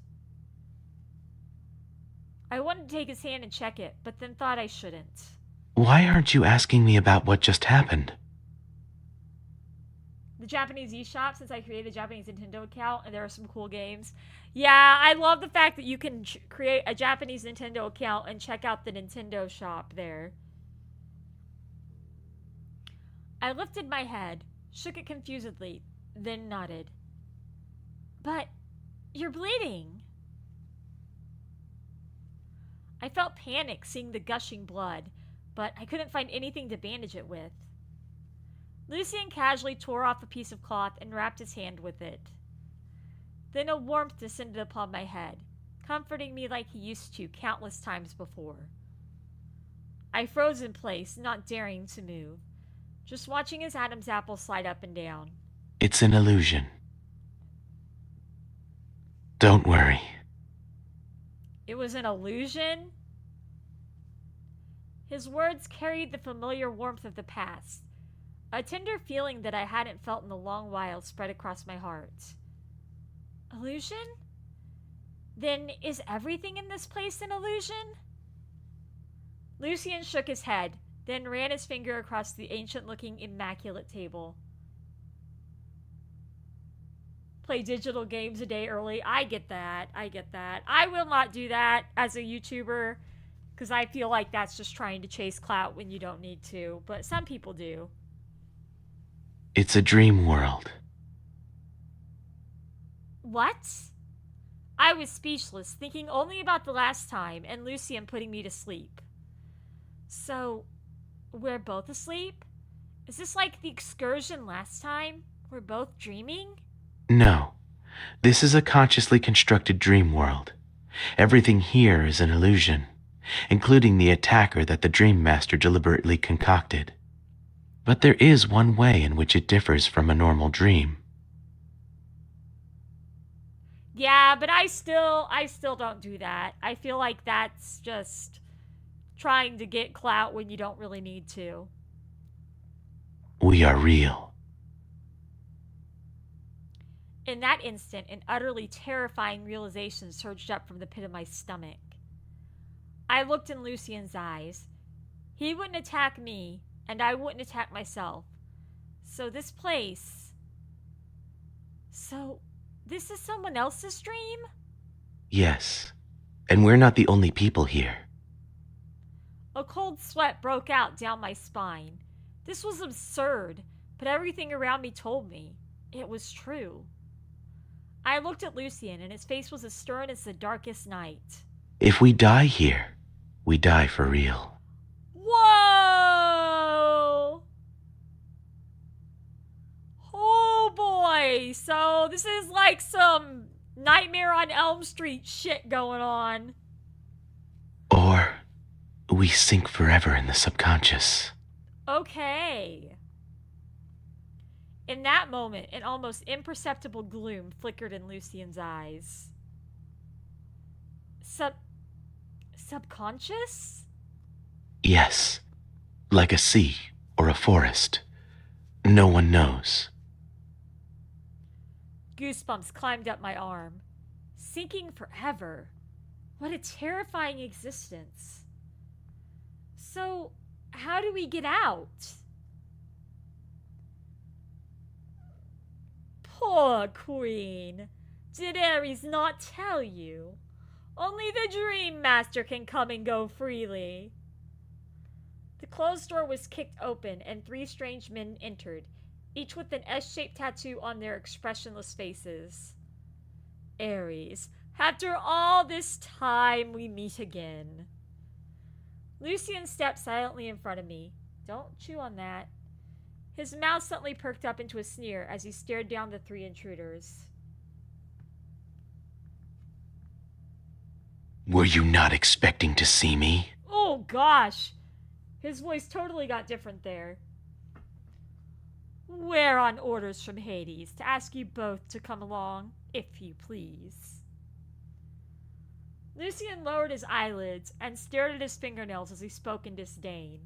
I wanted to take his hand and check it, but then thought I shouldn't. Why aren't you asking me about what just happened? The Japanese eShop, since I created a Japanese Nintendo account, and there are some cool games. Yeah, I love the fact that you can create a Japanese Nintendo account and check out the Nintendo shop there. I lifted my head, shook it confusedly, then nodded. But you're bleeding. I felt panic seeing the gushing blood, but I couldn't find anything to bandage it with. Lucien casually tore off a piece of cloth and wrapped his hand with it. Then a warmth descended upon my head, comforting me like he used to countless times before. I froze in place, not daring to move, just watching his Adam's apple slide up and down. It's an illusion. Don't worry. It was an illusion? His words carried the familiar warmth of the past. A tender feeling that I hadn't felt in a long while spread across my heart. Illusion? Then is everything in this place an illusion? Lucien shook his head, then ran his finger across the ancient-looking, immaculate table. Play digital games a day early. I get that. I will not do that as a YouTuber, because I feel like that's just trying to chase clout when you don't need to, but some people do. It's a dream world. What? I was speechless, thinking only about the last time and Lucien putting me to sleep. So, we're both asleep? Is this like the excursion last time? We're both dreaming? No. This is a consciously constructed dream world. Everything here is an illusion, including the attacker that the Dream Master deliberately concocted. but there is one way in which it differs from a normal dream. Yeah, but I still don't do that. I feel like that's just trying to get clout when you don't really need to. We are real. In that instant, an utterly terrifying realization surged up from the pit of my stomach. I looked in Lucien's eyes. He wouldn't attack me, and I wouldn't attack myself. So this place... So, this is someone else's dream? Yes, and we're not the only people here. A cold sweat broke out down my spine. This was absurd, but everything around me told me it was true. I looked at Lucien, and his face was as stern as the darkest night. If we die here, we die for real. Whoa! Oh boy, so this is like some Nightmare on Elm Street shit going on. Or we sink forever in the subconscious. Okay. In that moment, an almost imperceptible gloom flickered in Lucien's eyes. Subconscious? Yes, like a sea or a forest. No one knows. Goosebumps climbed up my arm. Sinking forever. What a terrifying existence. So, how do we get out? Poor queen. Did Ares not tell you? Only the Dream Master can come and go freely. The closed door was kicked open and 3 strange men entered, each with an S-shaped tattoo on their expressionless faces. Ares, after all this time we meet again. Lucien stepped silently in front of me. Don't chew on that. His mouth suddenly perked up into a sneer as he stared down the 3 intruders. Were you not expecting to see me? Oh gosh! His voice totally got different there. We're on orders from Hades to ask you both to come along, if you please. Lucien lowered his eyelids and stared at his fingernails as he spoke in disdain.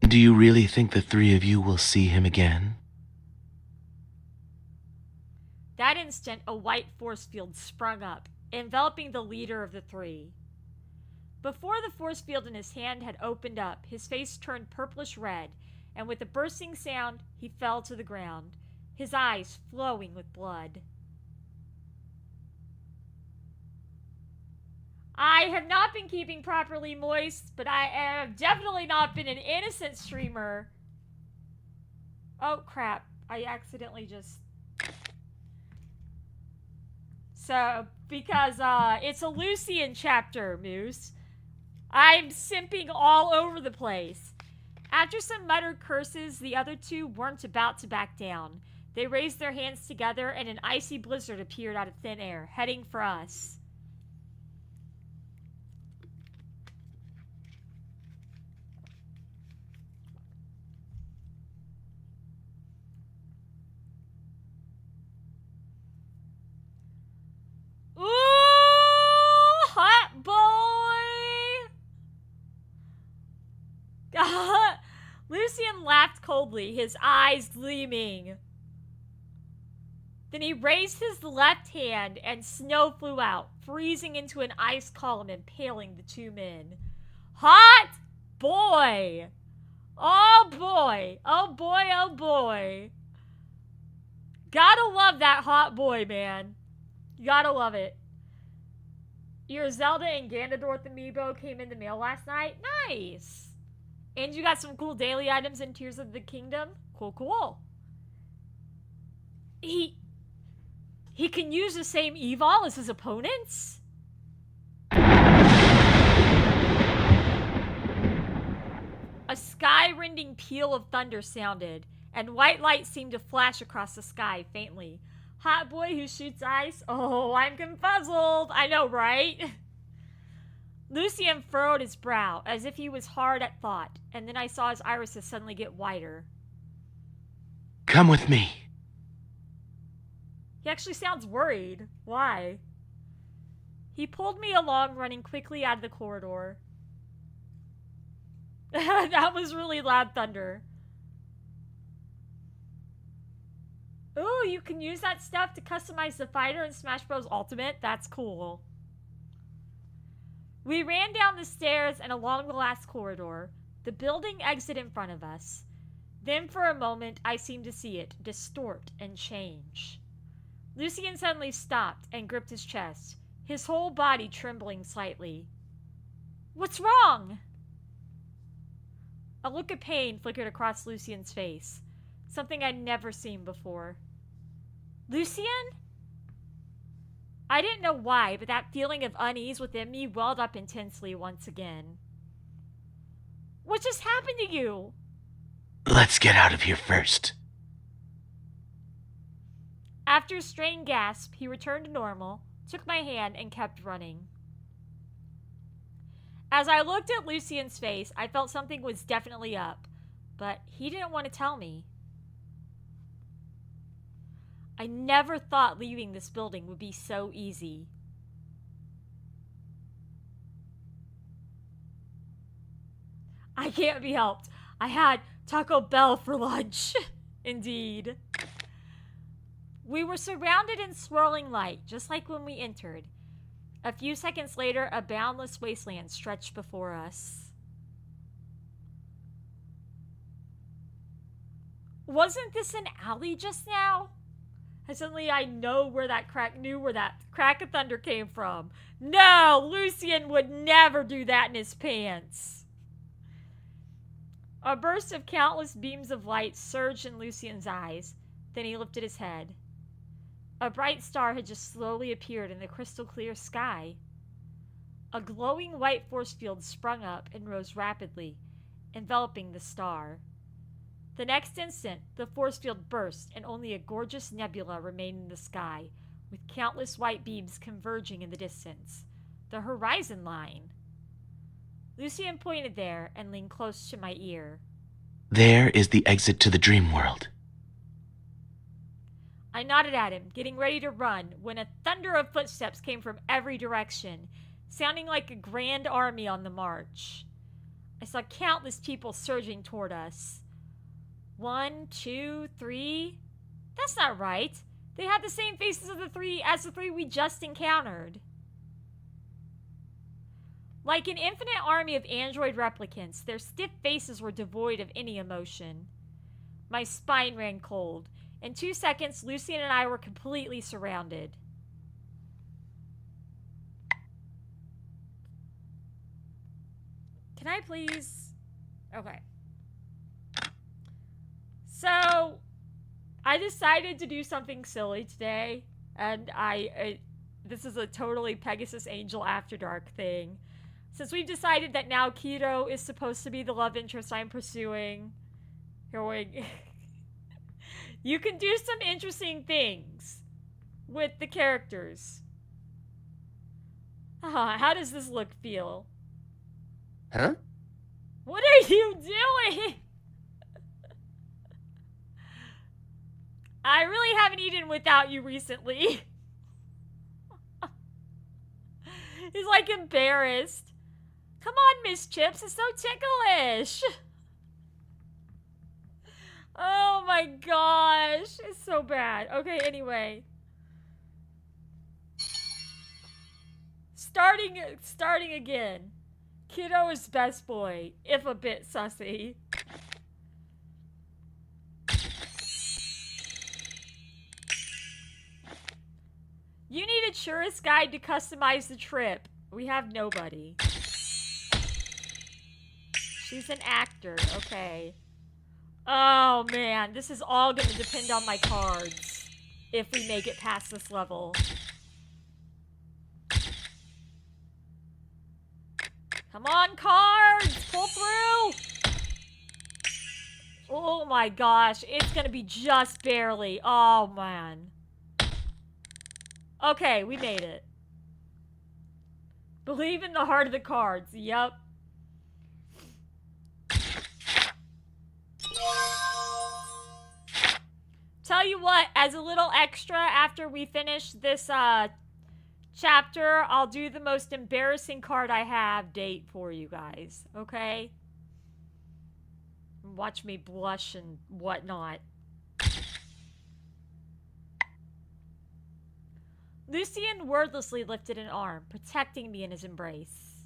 Do you really think the 3 of you will see him again? That instant, a white force field sprung up, enveloping the leader of the 3. Before the force field in his hand had opened up, his face turned purplish red, and with a bursting sound, he fell to the ground, his eyes flowing with blood. I have not been keeping properly moist, but I have definitely not been an innocent streamer. Oh crap, I accidentally just... So, because it's a Lucien chapter, Moose. I'm simping all over the place. After some muttered curses, the other 2 weren't about to back down. They raised their hands together and an icy blizzard appeared out of thin air, heading for us. Ooh, hot boy! Lucien laughed coldly, his eyes gleaming. Then he raised his left hand and snow flew out, freezing into an ice column, impaling the 2 men. Hot boy! Oh boy! Oh boy, oh boy! Gotta love that hot boy, man. You gotta love it. Your Zelda and Ganondorf amiibo came in the mail last night. Nice! And you got some cool daily items in Tears of the Kingdom. Cool, cool. He can use the same Evol as his opponents? A sky-rending peal of thunder sounded, and white light seemed to flash across the sky faintly. Hot boy who shoots ice? Oh, I'm confuzzled. I know, right? Lucien furrowed his brow, as if he was hard at thought, and then I saw his irises suddenly get wider. Come with me. He actually sounds worried. Why? He pulled me along, running quickly out of the corridor. That was really loud thunder. Ooh, you can use that stuff to customize the fighter in Smash Bros. Ultimate? That's cool. We ran down the stairs and along the last corridor. The building exit in front of us. Then for a moment, I seemed to see it distort and change. Lucien suddenly stopped and gripped his chest, his whole body trembling slightly. What's wrong? A look of pain flickered across Lucien's face, something I'd never seen before. Lucien? I didn't know why, but that feeling of unease within me welled up intensely once again. What just happened to you? Let's get out of here first. After a strained gasp, he returned to normal, took my hand, and kept running. As I looked at Lucien's face, I felt something was definitely up, but he didn't want to tell me. I never thought leaving this building would be so easy. I can't be helped. I had Taco Bell for lunch. Indeed. We were surrounded in swirling light, just like when we entered. A few seconds later, a boundless wasteland stretched before us. Wasn't this an alley just now? And suddenly I knew where that crack of thunder came from. No, Lucien would never do that in his pants. A burst of countless beams of light surged in Lucien's eyes. Then he lifted his head. A bright star had just slowly appeared in the crystal clear sky. A glowing white force field sprung up and rose rapidly, enveloping the star. The next instant, the force field burst and only a gorgeous nebula remained in the sky, with countless white beams converging in the distance. The horizon line. Lucien pointed there and leaned close to my ear. There is the exit to the dream world. I nodded at him, getting ready to run, when a thunder of footsteps came from every direction, sounding like a grand army on the march. I saw countless people surging toward us. 1, 2, 3. That's not right. They had the same faces as the three we just encountered. Like an infinite army of android replicants, their stiff faces were devoid of any emotion. My spine ran cold. In 2 seconds, Lucien and I were completely surrounded. Can I please? Okay. So, I decided to do something silly today, and this is a totally Pegasusangel After Dark thing. Since we've decided that now Keto is supposed to be the love interest I'm pursuing, you can do some interesting things with the characters. How does this look feel? Huh? What are you doing? I really haven't eaten without you recently. He's like embarrassed. Come on, Miss Chips, it's so ticklish. Oh my gosh, it's so bad. Okay, anyway. Starting again. Kiddo is best boy, if a bit sussy. You need a tourist guide to customize the trip. We have nobody. She's an actor, okay. Oh man, this is all gonna depend on my cards if we make it past this level. Come on, cards! Pull through! Oh my gosh, it's gonna be just barely. Oh man. Okay, we made it. Believe in the heart of the cards. Yep. Tell you what, as a little extra after we finish this chapter, I'll do the most embarrassing card I have date for you guys, okay? Watch me blush and whatnot. Lucien wordlessly lifted an arm, protecting me in his embrace.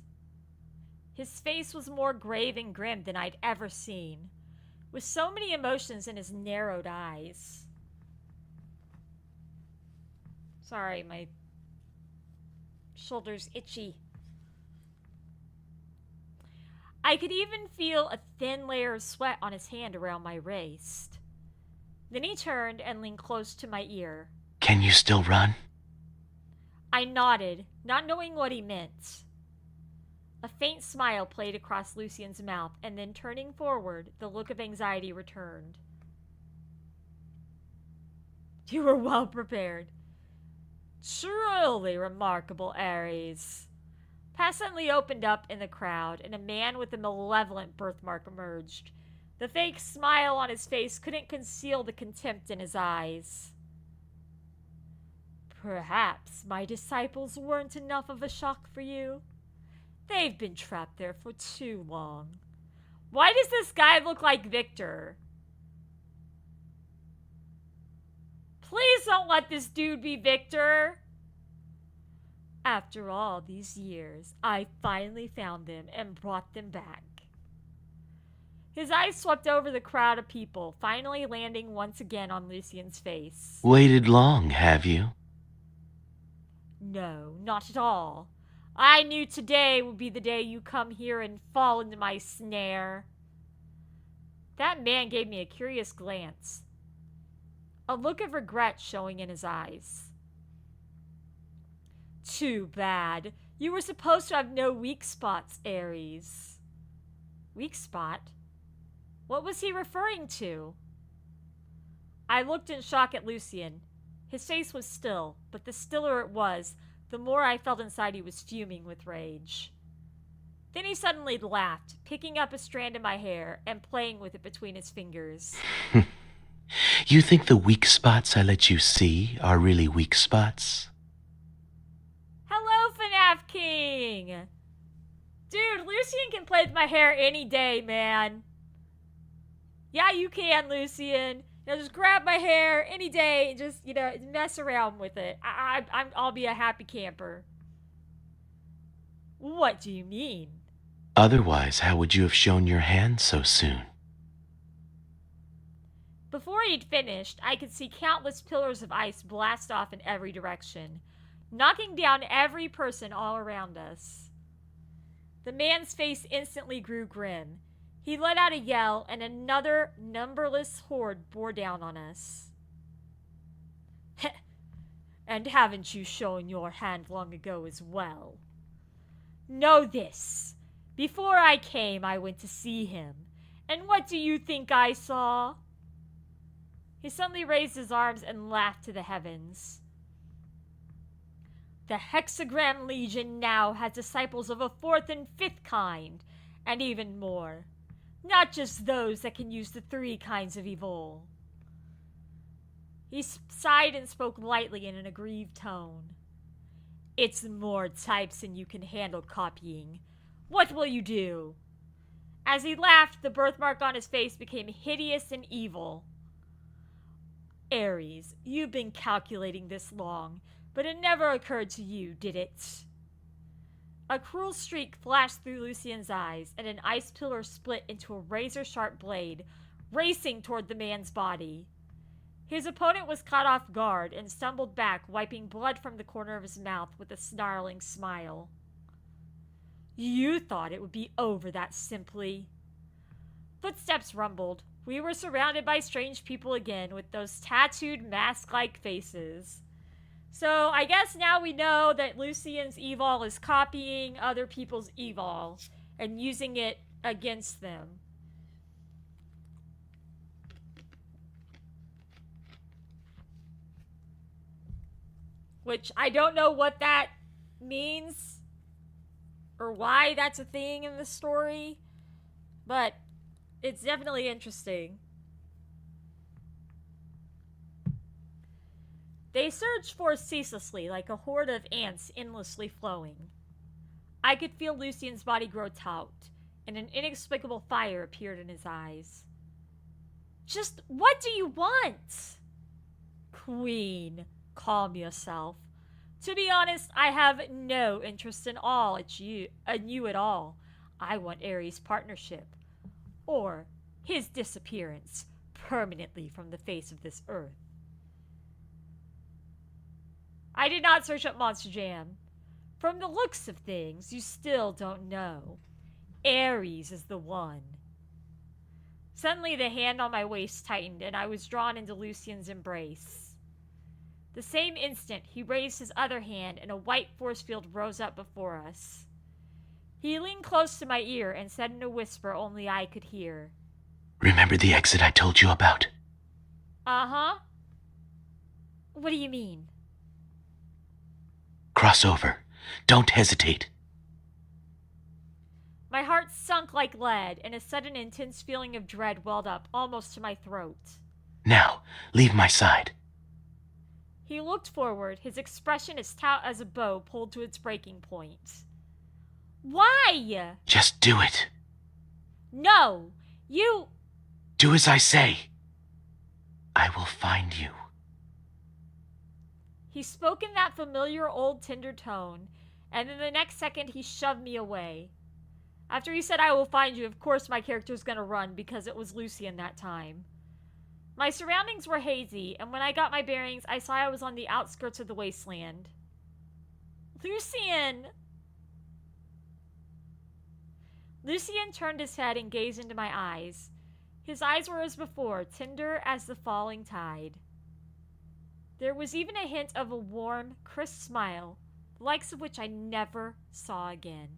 His face was more grave and grim than I'd ever seen, with so many emotions in his narrowed eyes. Sorry, my shoulder's itchy. I could even feel a thin layer of sweat on his hand around my waist. Then he turned and leaned close to my ear. Can you still run? I nodded, not knowing what he meant. A faint smile played across Lucien's mouth, and then turning forward, the look of anxiety returned. You were well prepared. Truly remarkable, Ares. Path suddenly opened up in the crowd, and a man with a malevolent birthmark emerged. The fake smile on his face couldn't conceal the contempt in his eyes. Perhaps my disciples weren't enough of a shock for you. They've been trapped there for too long. Why does this guy look like Victor? Please don't let this dude be Victor. After all these years, I finally found them and brought them back. His eyes swept over the crowd of people, finally landing once again on Lucien's face. Waited long, have you? No, not at all. I knew today would be the day you come here and fall into my snare. That man gave me a curious glance, a look of regret showing in his eyes. Too bad. You were supposed to have no weak spots, Ares. Weak spot? What was he referring to? I looked in shock at Lucien. His face was still, but the stiller it was, the more I felt inside he was fuming with rage. Then he suddenly laughed, picking up a strand of my hair and playing with it between his fingers. You think the weak spots I let you see are really weak spots? Hello, FNAF King! Dude, Lucien can play with my hair any day, man. Yeah, you can, Lucien. Just grab my hair any day and just, mess around with it. I'll be a happy camper. What do you mean? Otherwise, how would you have shown your hand so soon? Before he'd finished, I could see countless pillars of ice blast off in every direction, knocking down every person all around us. The man's face instantly grew grim. He let out a yell, and another numberless horde bore down on us. And haven't you shown your hand long ago as well? Know this. Before I came, I went to see him. And what do you think I saw? He suddenly raised his arms and laughed to the heavens. The Hexagram Legion now has disciples of a fourth and fifth kind, and even more. Not just those that can use the 3 kinds of evil. He sighed and spoke lightly in an aggrieved tone. It's more types than you can handle copying. What will you do? As he laughed, the birthmark on his face became hideous and evil. Ares, you've been calculating this long, but it never occurred to you, did it? A cruel streak flashed through Lucien's eyes, and an ice pillar split into a razor-sharp blade, racing toward the man's body. His opponent was caught off guard and stumbled back, wiping blood from the corner of his mouth with a snarling smile. You thought it would be over that simply. Footsteps rumbled. We were surrounded by strange people again, with those tattooed, mask-like faces. So I guess now we know that Lucien's evil is copying other people's evil and using it against them. . Which I don't know what that means. or why that's a thing in the story, but it's definitely interesting. They surged forth ceaselessly, like a horde of ants endlessly flowing. I could feel Lucien's body grow taut, and an inexplicable fire appeared in his eyes. Just what do you want? Queen, calm yourself. To be honest, I have no interest in you at all. I want Ares' partnership, or his disappearance permanently from the face of this earth. I did not search up Monster Jam. From the looks of things, you still don't know. Ares is the one. Suddenly, the hand on my waist tightened, and I was drawn into Lucien's embrace. The same instant, he raised his other hand, and a white force field rose up before us. He leaned close to my ear and said in a whisper only I could hear. Remember the exit I told you about? Uh-huh. What do you mean? Cross over. Don't hesitate. My heart sunk like lead, and a sudden intense feeling of dread welled up almost to my throat. Now, leave my side. He looked forward, his expression as taut as a bow pulled to its breaking point. Why? Just do it. No! You... Do as I say. I will find you. He spoke in that familiar old tender tone, and in the next second he shoved me away. After he said I will find you, of course my character was going to run because it was Lucien that time. My surroundings were hazy, and when I got my bearings, I saw I was on the outskirts of the wasteland. Lucien! Lucien turned his head and gazed into my eyes. His eyes were as before, tender as the falling tide. There was even a hint of a warm, crisp smile, the likes of which I never saw again.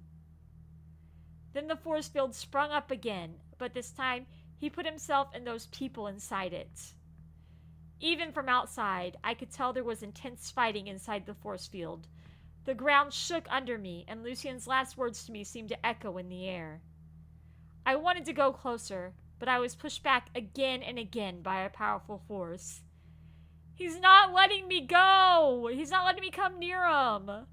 Then the force field sprung up again, but this time he put himself and those people inside it. Even from outside, I could tell there was intense fighting inside the force field. The ground shook under me, and Lucien's last words to me seemed to echo in the air. I wanted to go closer, but I was pushed back again and again by a powerful force. He's not letting me go! He's not letting me come near him!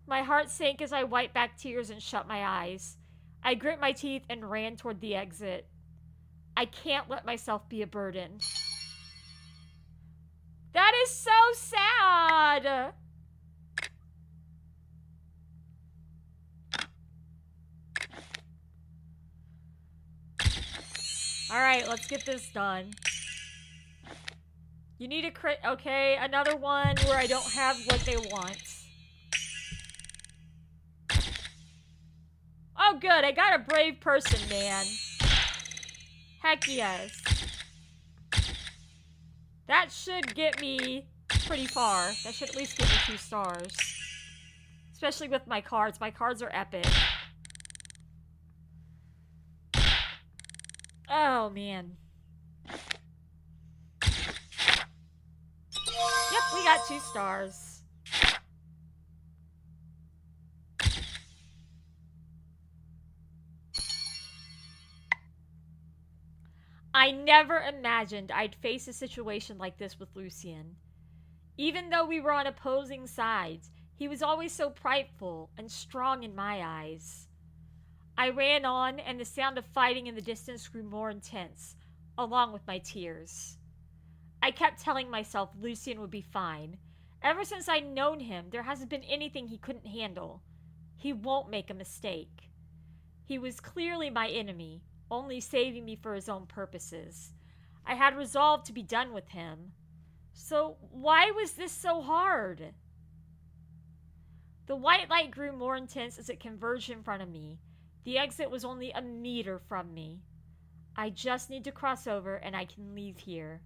My heart sank as I wiped back tears and shut my eyes. I grit my teeth and ran toward the exit. I can't let myself be a burden. That is so sad! Alright, let's get this done. You need a crit. Okay, another one where I don't have what they want. Oh, good. I got a brave person, man. Heck yes. That should get me pretty far. That should at least get me 2 stars. Especially with my cards. My cards are epic. Oh, man. Yep, we got 2 stars. I never imagined I'd face a situation like this with Lucien. Even though we were on opposing sides, he was always so prideful and strong in my eyes. I ran on, and the sound of fighting in the distance grew more intense, along with my tears. I kept telling myself Lucien would be fine. Ever since I'd known him, there hasn't been anything he couldn't handle. He won't make a mistake. He was clearly my enemy, only saving me for his own purposes. I had resolved to be done with him. So why was this so hard? The white light grew more intense as it converged in front of me. The exit was only a meter from me. I just need to cross over and I can leave here.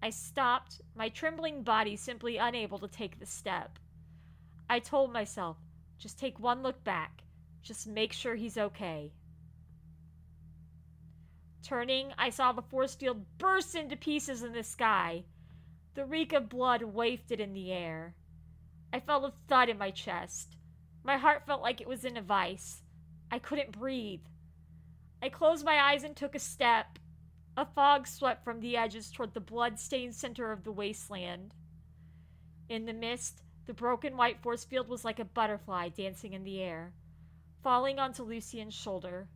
I stopped, my trembling body simply unable to take the step. I told myself, just take one look back. Just make sure he's okay. Turning, I saw the force field burst into pieces in the sky. The reek of blood wafted in the air. I felt a thud in my chest. My heart felt like it was in a vice. I couldn't breathe. I closed my eyes and took a step. A fog swept from the edges toward the blood-stained center of the wasteland. In the mist, the broken white force field was like a butterfly dancing in the air, falling onto Lucien's shoulder.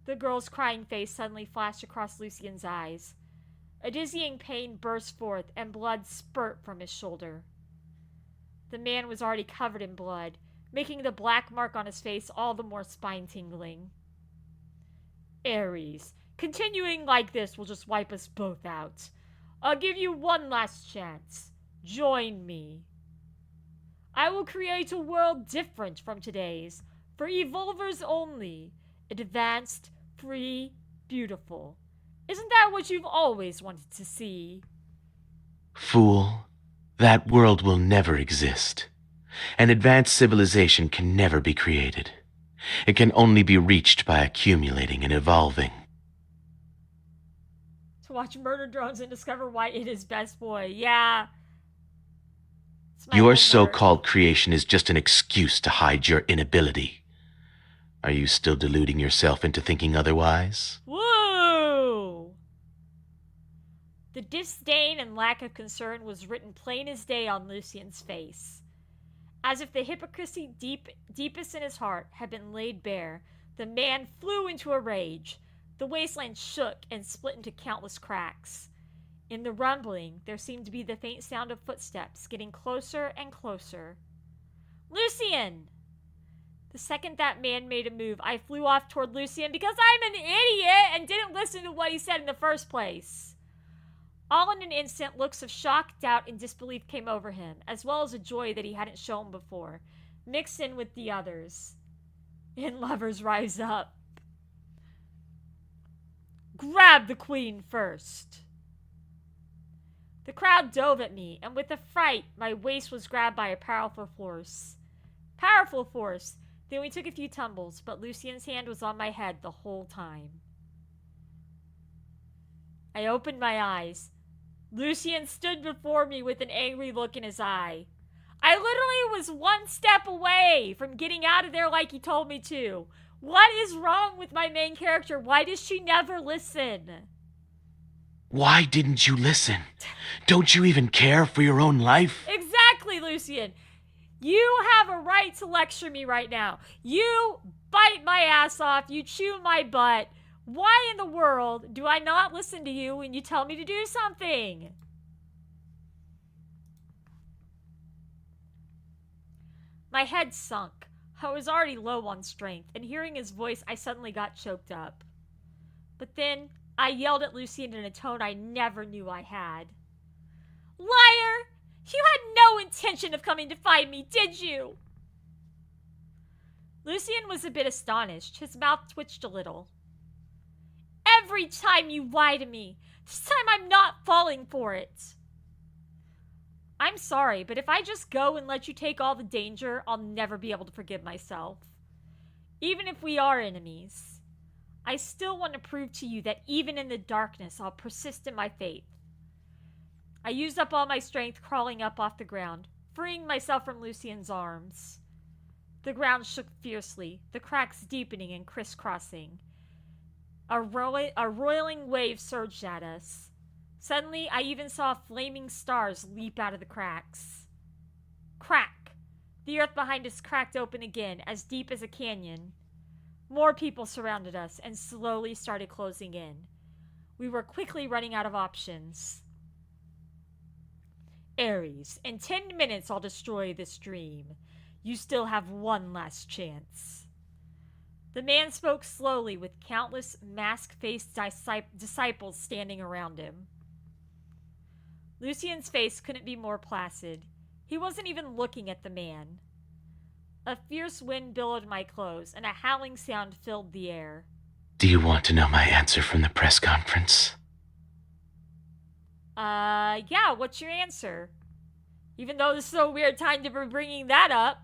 The girl's crying face suddenly flashed across Lucien's eyes. A dizzying pain burst forth, and blood spurted from his shoulder. The man was already covered in blood, making the black mark on his face all the more spine-tingling. Ares, continuing like this will just wipe us both out. I'll give you one last chance. Join me. I will create a world different from today's, for evolvers only, advanced, free, beautiful. Isn't that what you've always wanted to see? Fool, that world will never exist. An advanced civilization can never be created. It can only be reached by accumulating and evolving. To watch murder drones and discover why it is best boy. Yeah. Your so-called creation is just an excuse to hide your inability. Are you still deluding yourself into thinking otherwise? Woo! The disdain and lack of concern was written plain as day on Lucien's face. As if the hypocrisy deepest in his heart had been laid bare, the man flew into a rage. The wasteland shook and split into countless cracks. In the rumbling, there seemed to be the faint sound of footsteps getting closer and closer. Lucien! The second that man made a move, I flew off toward Lucien because I'm an idiot and didn't listen to what he said in the first place. All in an instant, looks of shock, doubt, and disbelief came over him, as well as a joy that he hadn't shown before, mixed in with the others. And lovers rise up. Grab the queen first. The crowd dove at me, and with a fright, my waist was grabbed by a powerful force. Powerful force. Then we took a few tumbles, but Lucien's hand was on my head the whole time. I opened my eyes. Lucien stood before me with an angry look in his eye. I literally was one step away from getting out of there like he told me to. What is wrong with my main character? Why does she never listen? Why didn't you listen? Don't you even care for your own life? Exactly, Lucien. You have a right to lecture me right now. You bite my ass off. You chew my butt. Why in the world do I not listen to you when you tell me to do something? My head sunk. I was already low on strength, and hearing his voice, I suddenly got choked up. But then, I yelled at Lucien in a tone I never knew I had. Liar! You had no intention of coming to find me, did you? Lucien was a bit astonished. His mouth twitched a little. Every time you lie to me, this time I'm not falling for it. I'm sorry, but if I just go and let you take all the danger, I'll never be able to forgive myself. Even if we are enemies, I still want to prove to you that even in the darkness, I'll persist in my faith. I used up all my strength crawling up off the ground, freeing myself from Lucien's arms. The ground shook fiercely, the cracks deepening and crisscrossing. A roiling wave surged at us. Suddenly, I even saw flaming stars leap out of the cracks. Crack! The earth behind us cracked open again, as deep as a canyon. More people surrounded us and slowly started closing in. We were quickly running out of options. Ares, in 10 minutes I'll destroy this dream. You still have one last chance. The man spoke slowly with countless mask-faced disciples standing around him. Lucien's face couldn't be more placid. He wasn't even looking at the man. A fierce wind billowed my clothes, and a howling sound filled the air. Do you want to know my answer from the press conference? Yeah, what's your answer? Even though this is a weird time to be bringing that up.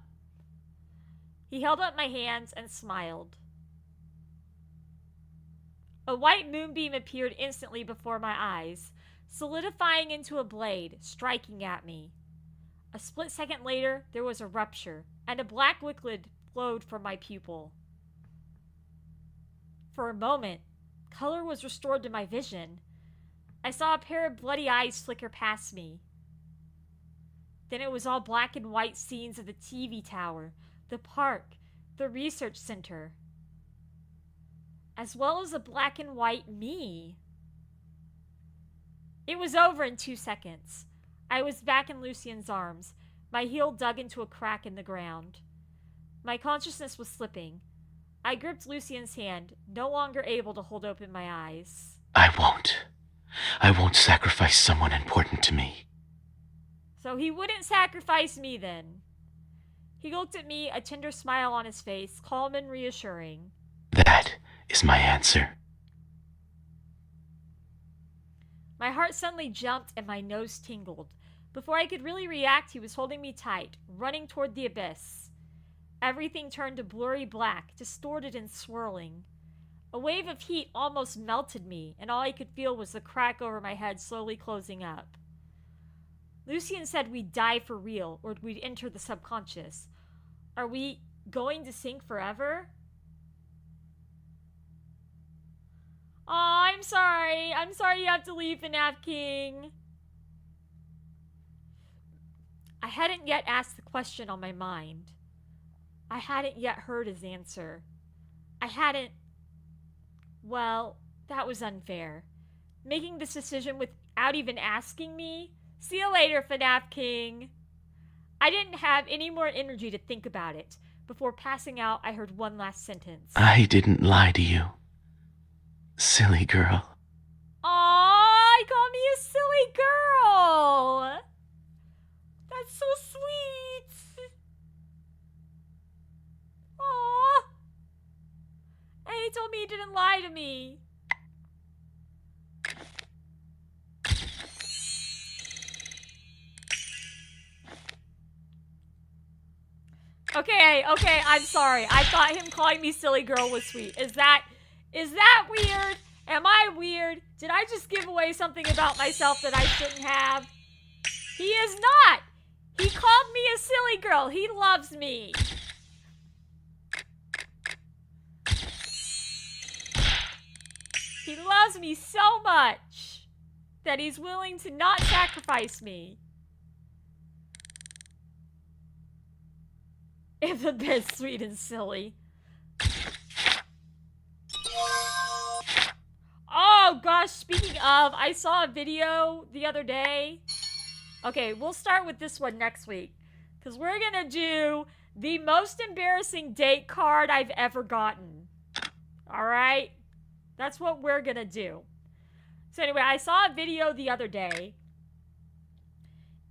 He held up my hands and smiled. A white moonbeam appeared instantly before my eyes, solidifying into a blade, striking at me. A split second later, there was a rupture, and a black liquid flowed from my pupil. For a moment, color was restored to my vision. I saw a pair of bloody eyes flicker past me. Then it was all black and white scenes of the TV tower, the park, the research center, as well as a black and white me. It was over in 2 seconds. I was back in Lucien's arms, my heel dug into a crack in the ground. My consciousness was slipping. I gripped Lucien's hand, no longer able to hold open my eyes. I won't sacrifice someone important to me. So he wouldn't sacrifice me then. He looked at me, a tender smile on his face, calm and reassuring. That is my answer. My heart suddenly jumped and my nose tingled. Before I could really react, he was holding me tight, running toward the abyss. Everything turned to blurry black, distorted and swirling. A wave of heat almost melted me, and all I could feel was the crack over my head slowly closing up. Lucien said we'd die for real, or we'd enter the subconscious. Are we going to sink forever? Aw, I'm sorry. I'm sorry you have to leave, FNAF King. I hadn't yet asked the question on my mind. I hadn't yet heard his answer. Well, that was unfair. Making this decision without even asking me? See you later, FNAF King. I didn't have any more energy to think about it. Before passing out, I heard one last sentence. I didn't lie to you. Silly girl. Aww, he called me a silly girl. That's so sweet. Aww. And he told me he didn't lie to me. Okay, I'm sorry. I thought him calling me silly girl was sweet. Is that weird? Am I weird? Did I just give away something about myself that I shouldn't have? He is not. He called me a silly girl. He loves me. He loves me so much that he's willing to not sacrifice me. If the bed's sweet and silly. Oh gosh, speaking of, I saw a video the other day. Okay, we'll start with this one next week. Because we're gonna do the most embarrassing date card I've ever gotten. Alright? That's what we're gonna do. So anyway, I saw a video the other day.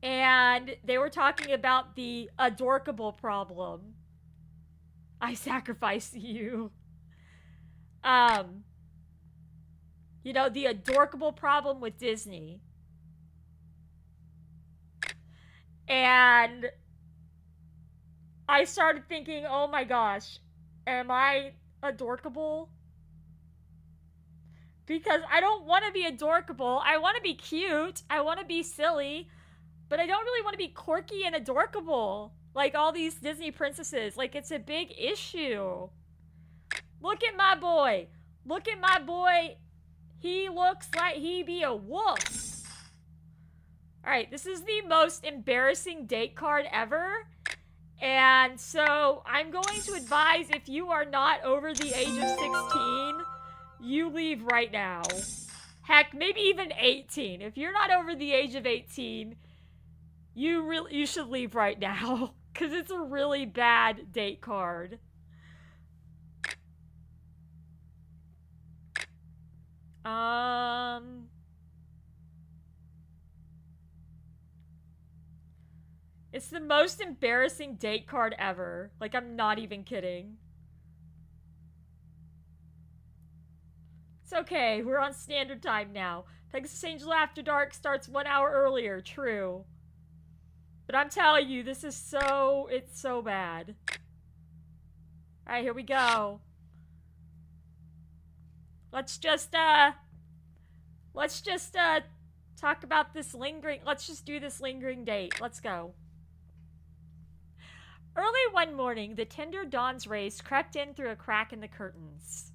And they were talking about the adorkable problem. I sacrificed you. You know, the adorkable problem with Disney. And I started thinking, oh my gosh, am I adorkable? Because I don't want to be adorkable. I want to be cute. I want to be silly. But I don't really want to be quirky and adorkable. Like all these Disney princesses. Like, it's a big issue. Look at my boy. Look at my boy. He looks like he be a wolf. Alright, this is the most embarrassing date card ever. And so I'm going to advise, if you are not over the age of 16, you leave right now. Heck, maybe even 18. If you're not over the age of 18, you should leave right now. Because it's a really bad date card. It's the most embarrassing date card ever. Like, I'm not even kidding. It's okay, we're on standard time now. Pegasusangel After Dark starts 1 hour earlier, true. But I'm telling you, this is it's so bad. Alright, here we go. Let's just talk about this lingering, let's just do this lingering date. Let's go. Early one morning, the tender dawn's rays crept in through a crack in the curtains.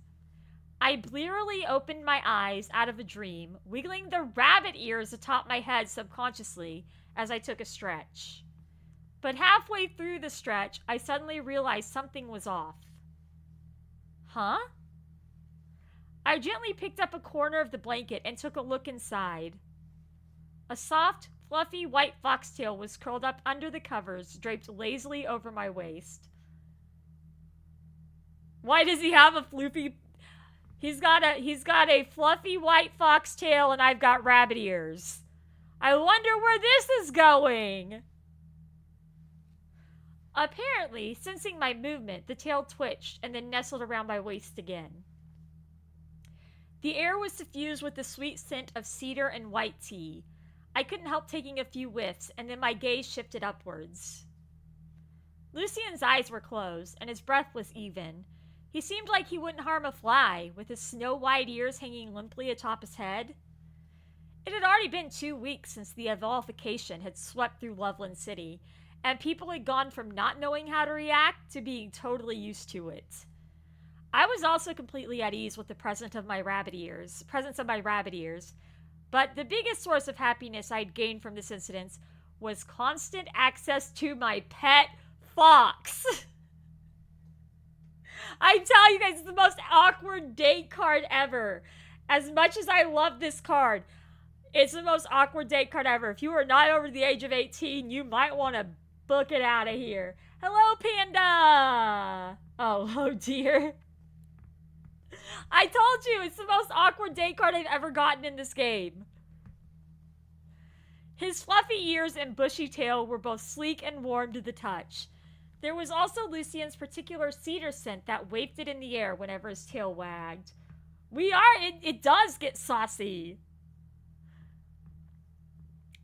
I blearily opened my eyes out of a dream, wiggling the rabbit ears atop my head subconsciously as I took a stretch. But halfway through the stretch, I suddenly realized something was off. Huh? I gently picked up a corner of the blanket and took a look inside. A soft, fluffy white foxtail was curled up under the covers, draped lazily over my waist. Why does he have a floofy... He's got a fluffy white foxtail and I've got rabbit ears. I wonder where this is going. Apparently, sensing my movement, the tail twitched and then nestled around my waist again. The air was suffused with the sweet scent of cedar and white tea. I couldn't help taking a few whiffs, and then my gaze shifted upwards. Lucien's eyes were closed, and his breath was even. He seemed like he wouldn't harm a fly, with his snow-white ears hanging limply atop his head. It had already been 2 weeks since the evolvification had swept through Loveland City, and people had gone from not knowing how to react to being totally used to it. I was also completely at ease with the presence of my rabbit ears, but the biggest source of happiness I'd gained from this incident was constant access to my pet fox. I tell you guys, it's the most awkward date card ever. As much as I love this card, it's the most awkward date card ever. If you are not over the age of 18, you might want to book it out of here. Hello, Panda! Oh dear. I told you, it's the most awkward date card I've ever gotten in this game. His fluffy ears and bushy tail were both sleek and warm to the touch. There was also Lucien's particular cedar scent that wafted in the air whenever his tail wagged. It does get saucy.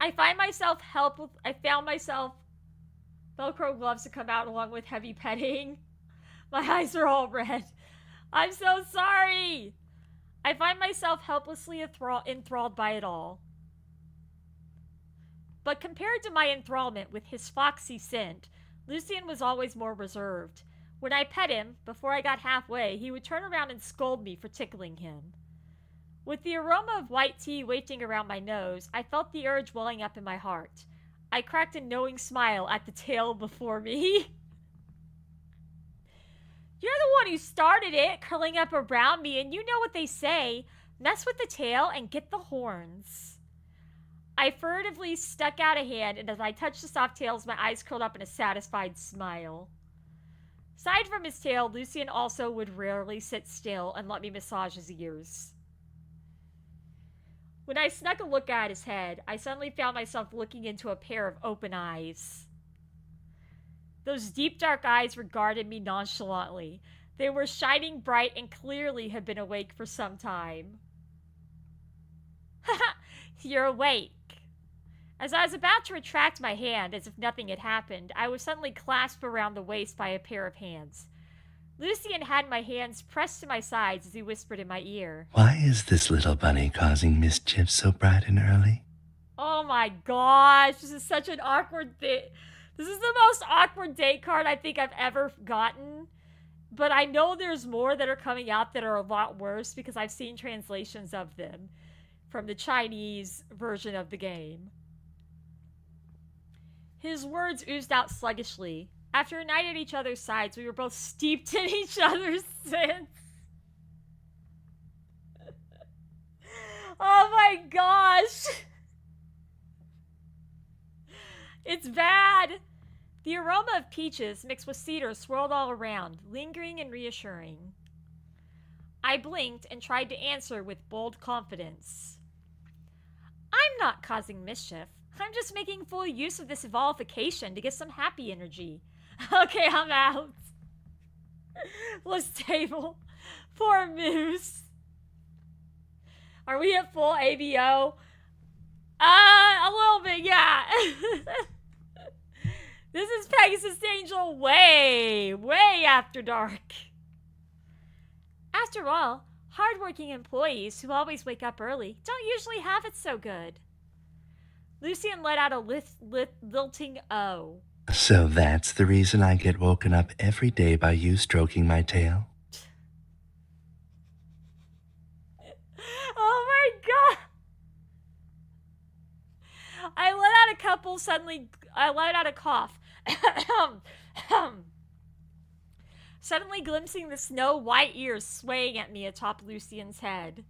I found myself Velcro gloves to come out along with heavy petting. My eyes are all red. I'm so sorry. I find myself helplessly enthralled by it all. But compared to my enthrallment with his foxy scent, Lucien was always more reserved. When I pet him, before I got halfway, he would turn around and scold me for tickling him. With the aroma of white tea wafting around my nose, I felt the urge welling up in my heart. I cracked a knowing smile at the tail before me. You're the one who started it, curling up around me, and you know what they say. Mess with the tail and get the horns. I furtively stuck out a hand, and as I touched the soft tails, my eyes curled up in a satisfied smile. Aside from his tail, Lucien also would rarely sit still and let me massage his ears. When I snuck a look at his head, I suddenly found myself looking into a pair of open eyes. Those deep dark eyes regarded me nonchalantly. They were shining bright and clearly had been awake for some time. Haha, you're awake. As I was about to retract my hand as if nothing had happened, I was suddenly clasped around the waist by a pair of hands. Lucien had my hands pressed to my sides as he whispered in my ear. Why is this little bunny causing mischief so bright and early? Oh my gosh, this is such an awkward thing. This is the most awkward date card I think I've ever gotten. But I know there's more that are coming out that are a lot worse because I've seen translations of them from the Chinese version of the game. His words oozed out sluggishly. After a night at each other's sides, we were both steeped in each other's sins. Oh my gosh. It's bad. The aroma of peaches mixed with cedar swirled all around, lingering and reassuring. I blinked and tried to answer with bold confidence. I'm not causing mischief. I'm just making full use of this evolvification to get some happy energy. Okay, I'm out. Let's table. Poor Moose. Are we at full ABO? A little bit, yeah. This is Pegasusangel way after dark. After all, hardworking employees who always wake up early don't usually have it so good. Lucien let out a lilting "oh." So that's the reason I get woken up every day by you stroking my tail? Oh my god! I let out a cough. Suddenly glimpsing the snow white ears swaying at me atop Lucian's head.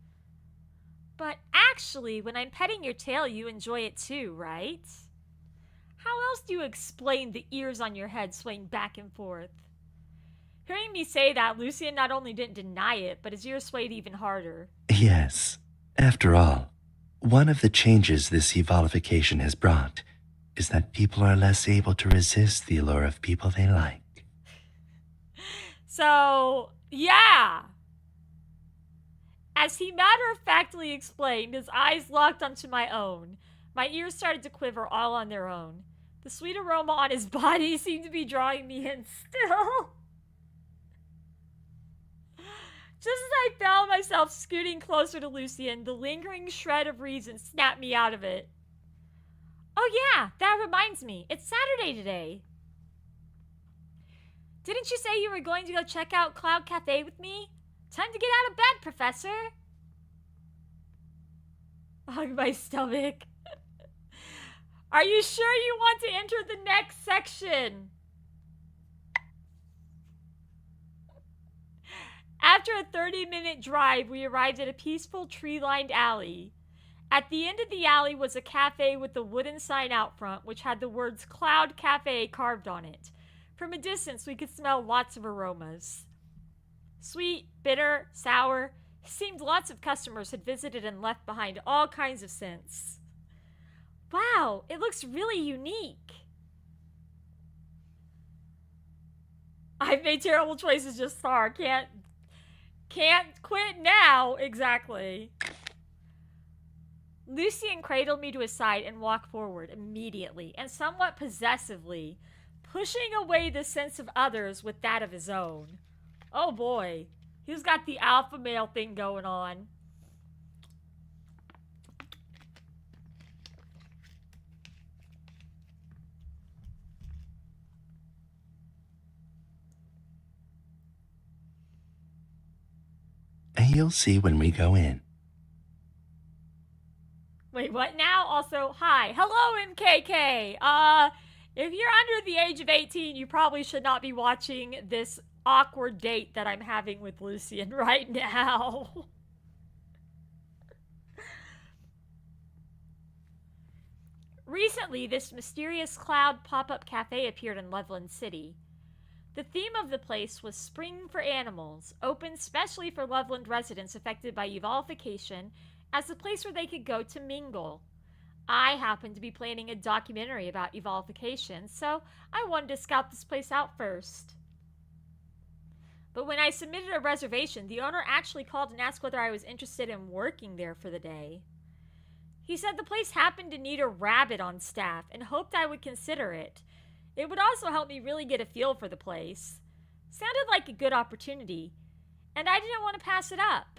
But actually, when I'm petting your tail, you enjoy it too, right? How else do you explain the ears on your head swaying back and forth? Hearing me say that, Lucian not only didn't deny it, but his ears swayed even harder. Yes. After all, one of the changes this evolufication has brought is that people are less able to resist the allure of people they like. So, yeah. As he matter-of-factly explained, his eyes locked onto my own. My ears started to quiver all on their own. The sweet aroma on his body seemed to be drawing me in still. Just as I found myself scooting closer to Lucian, the lingering shred of reason snapped me out of it. Oh yeah, that reminds me. It's Saturday today. Didn't you say you were going to go check out Cloud Cafe with me? Time to get out of bed, Professor. Hug my stomach. Are you sure you want to enter the next section? After a 30-minute drive, we arrived at a peaceful tree-lined alley. At the end of the alley was a cafe with a wooden sign out front, which had the words Cloud Cafe carved on it. From a distance, we could smell lots of aromas. Sweet, bitter, sour. It seemed lots of customers had visited and left behind all kinds of scents. Wow, it looks really unique. I've made terrible choices just far. Can't quit now. Exactly. Lucian cradled me to his side and walked forward immediately and somewhat possessively, pushing away the sense of others with that of his own. Oh boy, he's got the alpha male thing going on. You'll see when we go in. Wait, what now? Also, hi. Hello, MKK. If you're under the age of 18, you probably should not be watching this awkward date that I'm having with Lucian right now. Recently, this mysterious cloud pop-up cafe appeared in Loveland City. The theme of the place was Spring for Animals, open specially for Loveland residents affected by evolufication as a place where they could go to mingle. I happened to be planning a documentary about evolufication, so I wanted to scout this place out first. But when I submitted a reservation, the owner actually called and asked whether I was interested in working there for the day. He said the place happened to need a rabbit on staff and hoped I would consider it. It would also help me really get a feel for the place. Sounded like a good opportunity, and I didn't want to pass it up.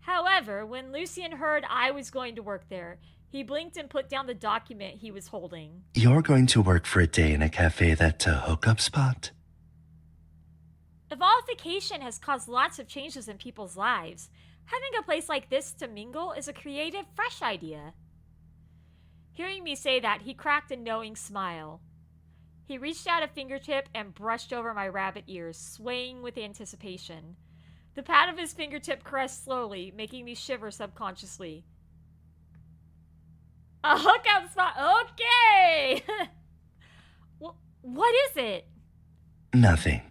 However, when Lucian heard I was going to work there, he blinked and put down the document he was holding. You're going to work for a day in a cafe that's a hookup spot? Evolufication has caused lots of changes in people's lives. Having a place like this to mingle is a creative, fresh idea. Hearing me say that, he cracked a knowing smile. He reached out a fingertip and brushed over my rabbit ears, swaying with anticipation. The pad of his fingertip caressed slowly, making me shiver subconsciously. A hookup spot? Okay! What is it? Nothing.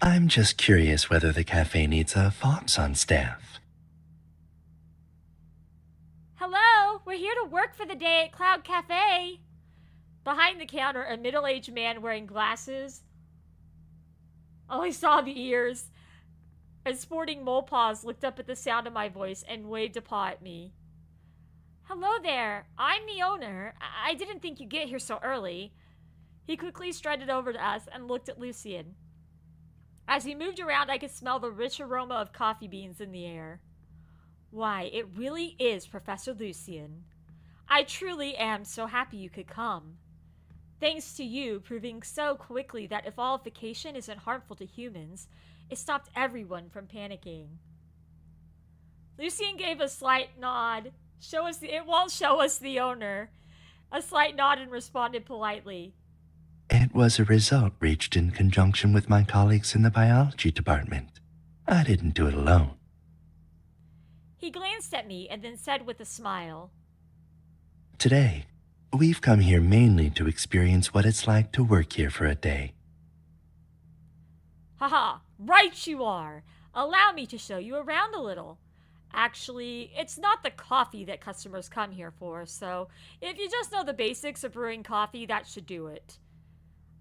I'm just curious whether the cafe needs a fox on staff. Hello, we're here to work for the day at Cloud Cafe. Behind the counter, a middle-aged man wearing glasses. I saw the ears. And sporting mole paws looked up at the sound of my voice and waved a paw at me. Hello there, I'm the owner. I didn't think you'd get here so early. He quickly strutted over to us and looked at Lucian. As he moved around, I could smell the rich aroma of coffee beans in the air. Why, it really is Professor Lucian. I truly am so happy you could come. Thanks to you proving so quickly that evolution isn't harmful to humans, it stopped everyone from panicking. Lucien gave a slight nod. It won't show us the owner. A slight nod and responded politely. It was a result reached in conjunction with my colleagues in the biology department. I didn't do it alone. He glanced at me and then said with a smile, Today, we've come here mainly to experience what it's like to work here for a day. Haha, right you are. Allow me to show you around a little. Actually, it's not the coffee that customers come here for, so if you just know the basics of brewing coffee, that should do it.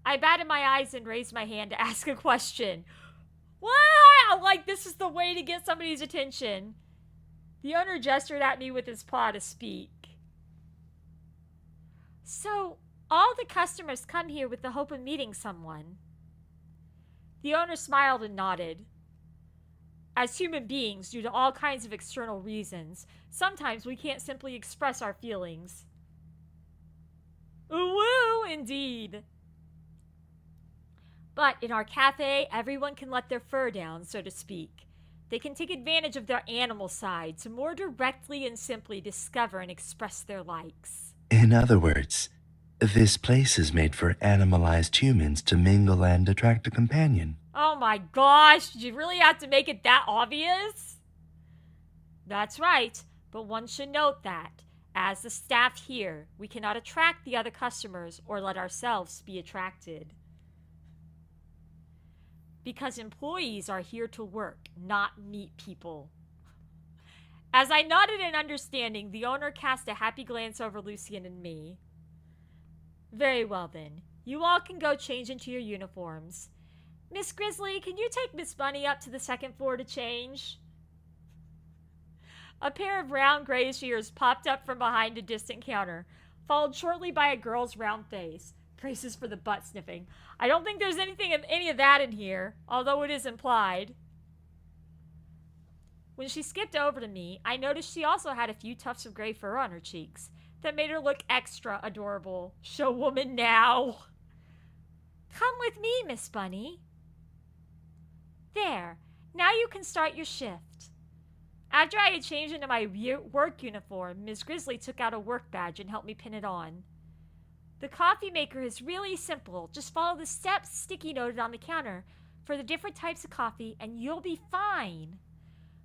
I batted my eyes and raised my hand to ask a question. What? Like this is the way to get somebody's attention. The owner gestured at me with his paw to speak. So, all the customers come here with the hope of meeting someone. The owner smiled and nodded. As human beings, due to all kinds of external reasons, sometimes we can't simply express our feelings. Ooh, indeed. But in our cafe, everyone can let their fur down, so to speak. They can take advantage of their animal side to more directly and simply discover and express their likes. In other words, this place is made for animalized humans to mingle and attract a companion. Oh my gosh, did you really have to make it that obvious? That's right, but one should note that, as the staff here, we cannot attract the other customers or let ourselves be attracted. Because employees are here to work, not meet people. As I nodded in understanding, the owner cast a happy glance over Lucien and me. Very well then, you all can go change into your uniforms. Miss Grizzly, can you take Miss Bunny up to the second floor to change? A pair of round grayish ears popped up from behind a distant counter, followed shortly by a girl's round face. Praises for the butt sniffing. I don't think there's any of that in here, although it is implied. When she skipped over to me, I noticed she also had a few tufts of gray fur on her cheeks that made her look extra adorable. Show woman now. Come with me, Miss Bunny. There, now you can start your shift. After I had changed into my work uniform, Ms. Grizzly took out a work badge and helped me pin it on. The coffee maker is really simple. Just follow the steps sticky noted on the counter for the different types of coffee and you'll be fine.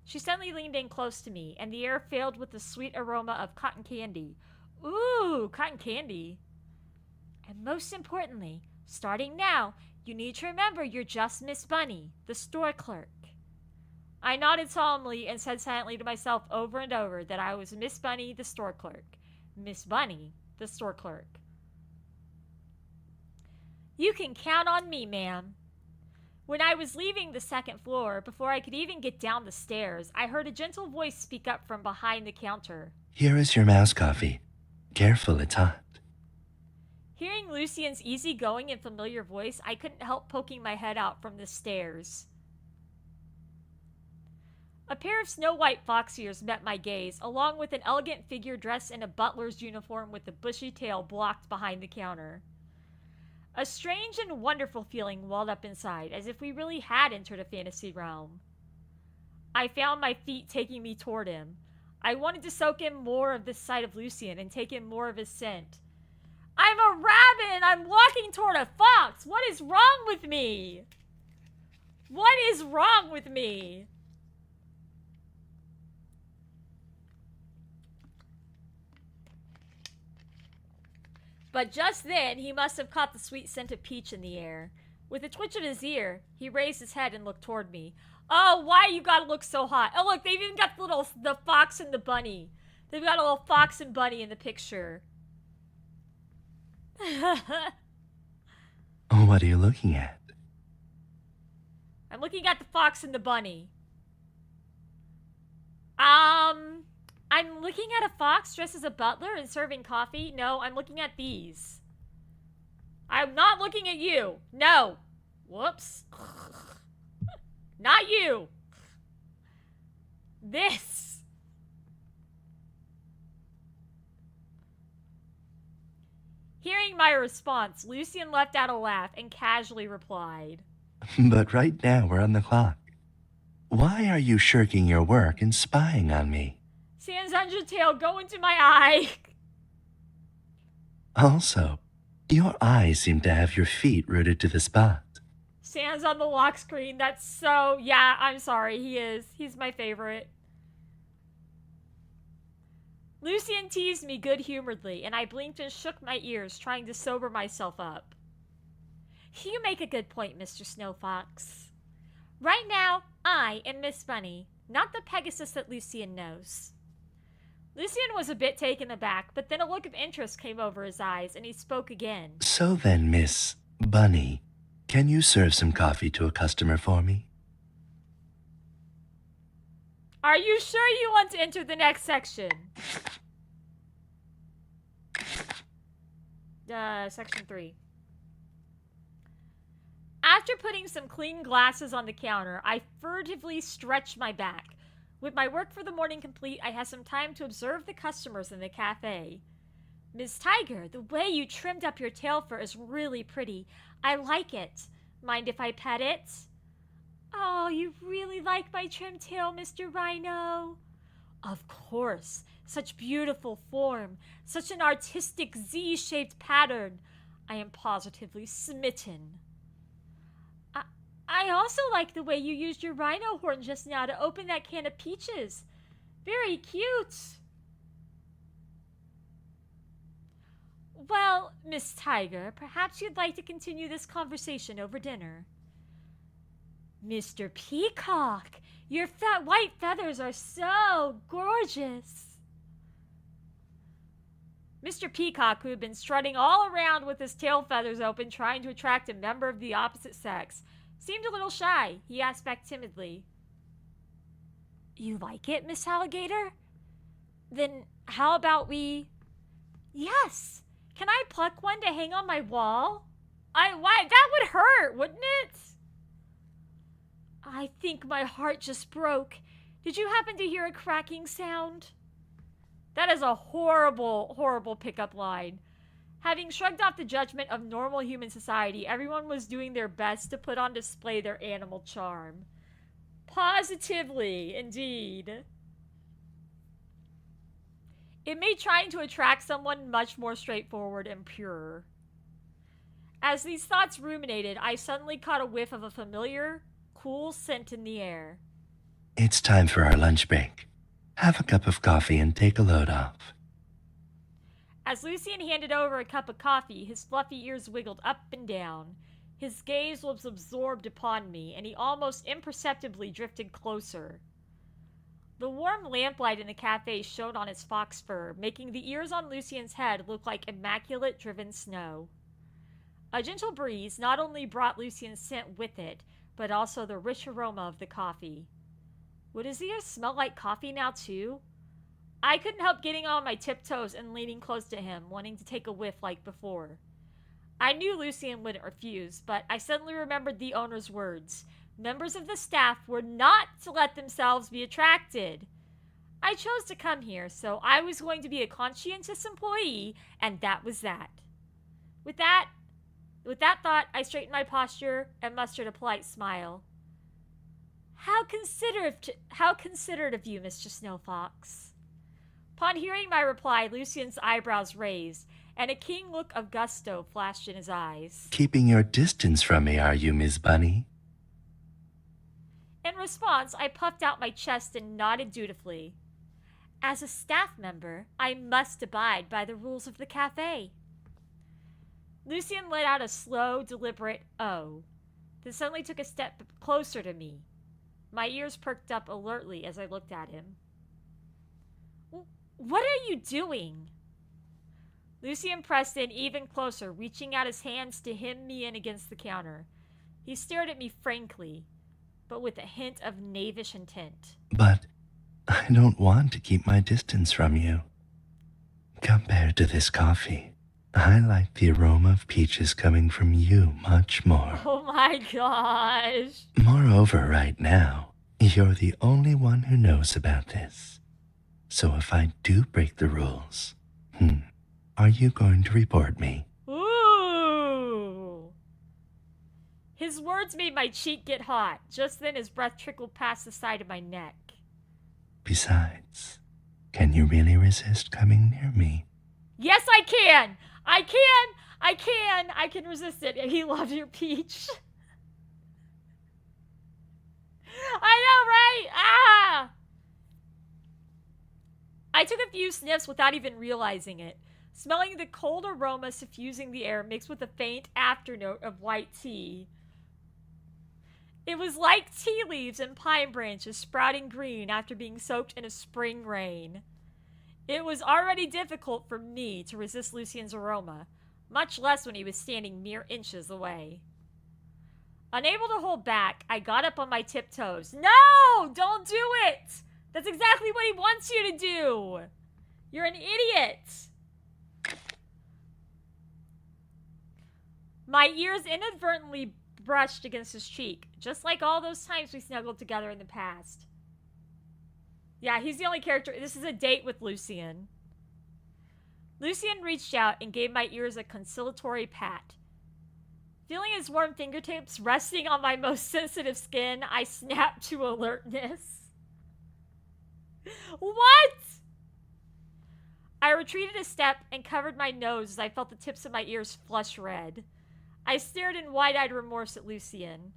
She suddenly leaned in close to me and the air filled with the sweet aroma of cotton candy. Ooh, cotton candy. And most importantly, starting now, you need to remember you're just Miss Bunny, the store clerk. I nodded solemnly and said silently to myself over and over that I was Miss Bunny, the store clerk. Miss Bunny, the store clerk. You can count on me, ma'am. When I was leaving the second floor, before I could even get down the stairs, I heard a gentle voice speak up from behind the counter. Here is your mouse coffee. Careful, it's hot. Hearing Lucien's easygoing and familiar voice, I couldn't help poking my head out from the stairs. A pair of snow-white fox ears met my gaze, along with an elegant figure dressed in a butler's uniform with a bushy tail blocked behind the counter. A strange and wonderful feeling welled up inside, as if we really had entered a fantasy realm. I found my feet taking me toward him. I wanted to soak in more of this sight of Lucien and take in more of his scent. I'm a rabbit and I'm walking toward a fox! What is wrong with me? What is wrong with me? But just then, he must have caught the sweet scent of peach in the air. With a twitch of his ear, he raised his head and looked toward me. Oh, why you gotta look so hot? Oh, look, they've even got the fox and the bunny. They've got a little fox and bunny in the picture. What are you looking at? I'm looking at the fox and the bunny. I'm looking at a fox dressed as a butler and serving coffee. No, I'm looking at these. I'm not looking at you. No. Whoops. Not you. This. Hearing my response, Lucian left out a laugh and casually replied, But right now we're on the clock. Why are you shirking your work and spying on me? Sans Undertale, go into my eye. Also, your eyes seem to have your feet rooted to the spot. Sans on the lock screen. That's so... Yeah, I'm sorry. He is. He's my favorite. Lucian teased me good-humoredly, and I blinked and shook my ears, trying to sober myself up. You make a good point, Mr. Snowfox. Right now, I am Miss Bunny, not the Pegasus that Lucian knows. Lucian was a bit taken aback, but then a look of interest came over his eyes, and he spoke again. So then, Miss Bunny, can you serve some coffee to a customer for me? Are you sure you want to enter the next section? Section 3. After putting some clean glasses on the counter, I furtively stretched my back. With my work for the morning complete, I had some time to observe the customers in the cafe. Ms. Tiger, the way you trimmed up your tail fur is really pretty. I like it. Mind if I pet it? Oh, you really like my trimmed tail, Mr. Rhino? Of course. Such beautiful form. Such an artistic Z-shaped pattern. I am positively smitten. I also like the way you used your rhino horn just now to open that can of peaches. Very cute. Well, Miss Tiger, perhaps you'd like to continue this conversation over dinner. Mr. Peacock, your fat white feathers are so gorgeous. Mr. Peacock, who had been strutting all around with his tail feathers open, trying to attract a member of the opposite sex, seemed a little shy. He asked back timidly, You like it, Miss Alligator? Then how about we... Yes! Can I pluck one to hang on my wall? Why? That would hurt, wouldn't it? I think my heart just broke. Did you happen to hear a cracking sound? That is a horrible, horrible pickup line. Having shrugged off the judgment of normal human society, everyone was doing their best to put on display their animal charm. Positively, indeed. It made trying to attract someone much more straightforward and pure. As these thoughts ruminated, I suddenly caught a whiff of a familiar, cool scent in the air. It's time for our lunch break. Have a cup of coffee and take a load off. As Lucian handed over a cup of coffee, his fluffy ears wiggled up and down. His gaze was absorbed upon me, and he almost imperceptibly drifted closer. The warm lamplight in the cafe shone on his fox fur, making the ears on Lucian's head look like immaculate driven snow. A gentle breeze not only brought Lucian's scent with it, but also the rich aroma of the coffee. Would his ears smell like coffee now too? I couldn't help getting on my tiptoes and leaning close to him, wanting to take a whiff like before. I knew Lucian wouldn't refuse, but I suddenly remembered the owner's words. Members of the staff were not to let themselves be attracted. I chose to come here, so I was going to be a conscientious employee, and that was that. With that thought, I straightened my posture and mustered a polite smile. How considerate of you, Mr. Snowfox. Upon hearing my reply, Lucian's eyebrows raised, and a keen look of gusto flashed in his eyes. Keeping your distance from me, are you, Miss Bunny? In response, I puffed out my chest and nodded dutifully. As a staff member, I must abide by the rules of the cafe. Lucian let out a slow, deliberate "oh," then suddenly took a step closer to me. My ears perked up alertly as I looked at him. What are you doing? Lucian pressed in even closer, reaching out his hands to hem me in against the counter. He stared at me frankly, but with a hint of knavish intent. But I don't want to keep my distance from you. Compared to this coffee, I like the aroma of peaches coming from you much more. Oh my gosh. Moreover, right now, you're the only one who knows about this. So if I do break the rules, are you going to report me? His words made my cheek get hot. Just then his breath trickled past the side of my neck. Besides, can you really resist coming near me? Yes, I can! I can resist it. He loves your peach. I know, right? Ah! I took a few sniffs without even realizing it, smelling the cold aroma suffusing the air mixed with a faint afternote of white tea. It was like tea leaves and pine branches sprouting green after being soaked in a spring rain. It was already difficult for me to resist Lucien's aroma, much less when he was standing mere inches away. Unable to hold back, I got up on my tiptoes. No! Don't do it! That's exactly what he wants you to do! You're an idiot! My ears inadvertently brushed against his cheek, just like all those times we snuggled together in the past. Yeah, he's the only character. This is a date with Lucien. Lucien reached out and gave my ears a conciliatory pat. Feeling his warm fingertips resting on my most sensitive skin, I snapped to alertness. What? I retreated a step and covered my nose as I felt the tips of my ears flush red. I stared in wide-eyed remorse at Lucien.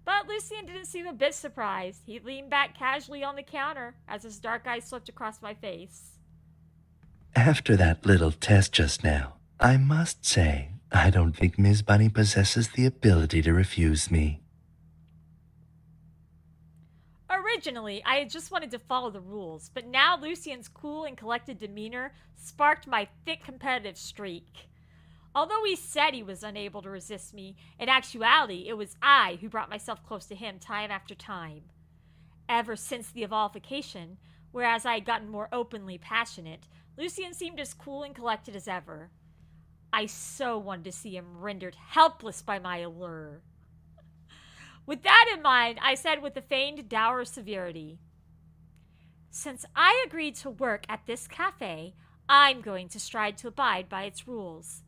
But Lucien didn't seem a bit surprised. He leaned back casually on the counter as his dark eyes swept across my face. After that little test just now, I must say, I don't think Miss Bunny possesses the ability to refuse me. Originally, I had just wanted to follow the rules, but now Lucien's cool and collected demeanor sparked my thick competitive streak. Although he said he was unable to resist me, in actuality, it was I who brought myself close to him time after time. Ever since the evolvification, whereas I had gotten more openly passionate, Lucien seemed as cool and collected as ever. I so wanted to see him rendered helpless by my allure. With that in mind, I said with a feigned dour severity, "Since I agreed to work at this cafe, I'm going to strive to abide by its rules.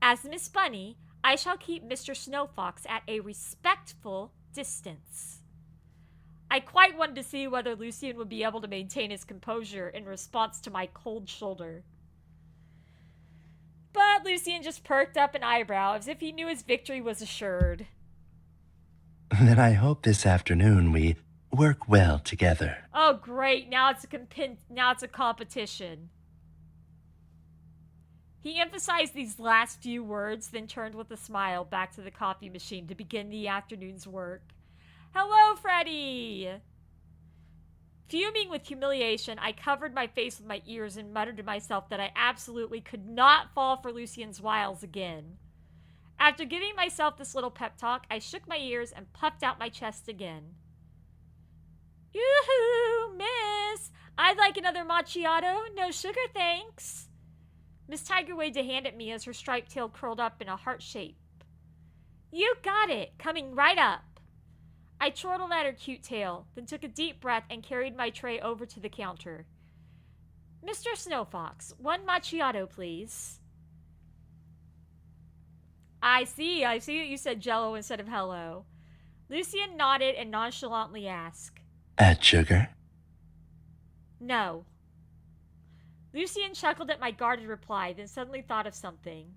As Miss Bunny, I shall keep Mr. Snowfox at a respectful distance." I quite wanted to see whether Lucien would be able to maintain his composure in response to my cold shoulder. But Lucien just perked up an eyebrow as if he knew his victory was assured. Then I hope this afternoon we work well together. Oh, great. Now it's a competition. He emphasized these last few words, then turned with a smile back to the coffee machine to begin the afternoon's work. "Hello, Freddy!" Fuming with humiliation, I covered my face with my ears and muttered to myself that I absolutely could not fall for Lucien's wiles again. After giving myself this little pep talk, I shook my ears and puffed out my chest again. "Yoo-hoo, miss! I'd like another macchiato. No sugar, thanks." Miss Tiger waved a hand at me as her striped tail curled up in a heart shape. "You got it! Coming right up." I chortled at her cute tail, then took a deep breath and carried my tray over to the counter. "Mr. Snowfox, one macchiato, please." I see that you said Jello instead of hello. Lucien nodded and nonchalantly asked, Add sugar? "No." Lucien chuckled at my guarded reply, then suddenly thought of something.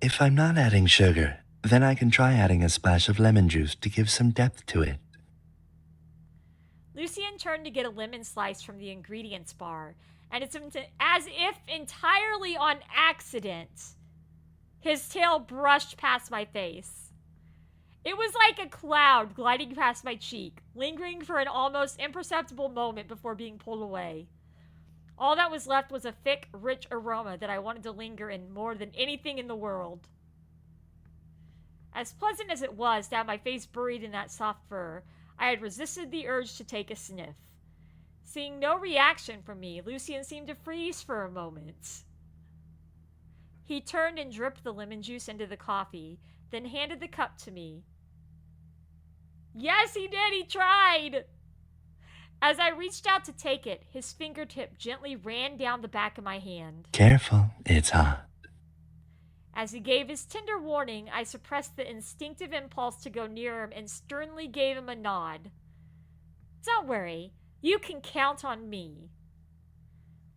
If I'm not adding sugar, then I can try adding a splash of lemon juice to give some depth to it. Lucien turned to get a lemon slice from the ingredients bar, and it's as if entirely on accident, his tail brushed past my face. It was like a cloud gliding past my cheek, lingering for an almost imperceptible moment before being pulled away. All that was left was a thick, rich aroma that I wanted to linger in more than anything in the world. As pleasant as it was to have my face buried in that soft fur, I had resisted the urge to take a sniff. Seeing no reaction from me, Lucien seemed to freeze for a moment. He turned and dripped the lemon juice into the coffee, then handed the cup to me. Yes, he did! He tried! As I reached out to take it, his fingertip gently ran down the back of my hand. Careful, it's hot. As he gave his tender warning, I suppressed the instinctive impulse to go near him and sternly gave him a nod. Don't worry, you can count on me.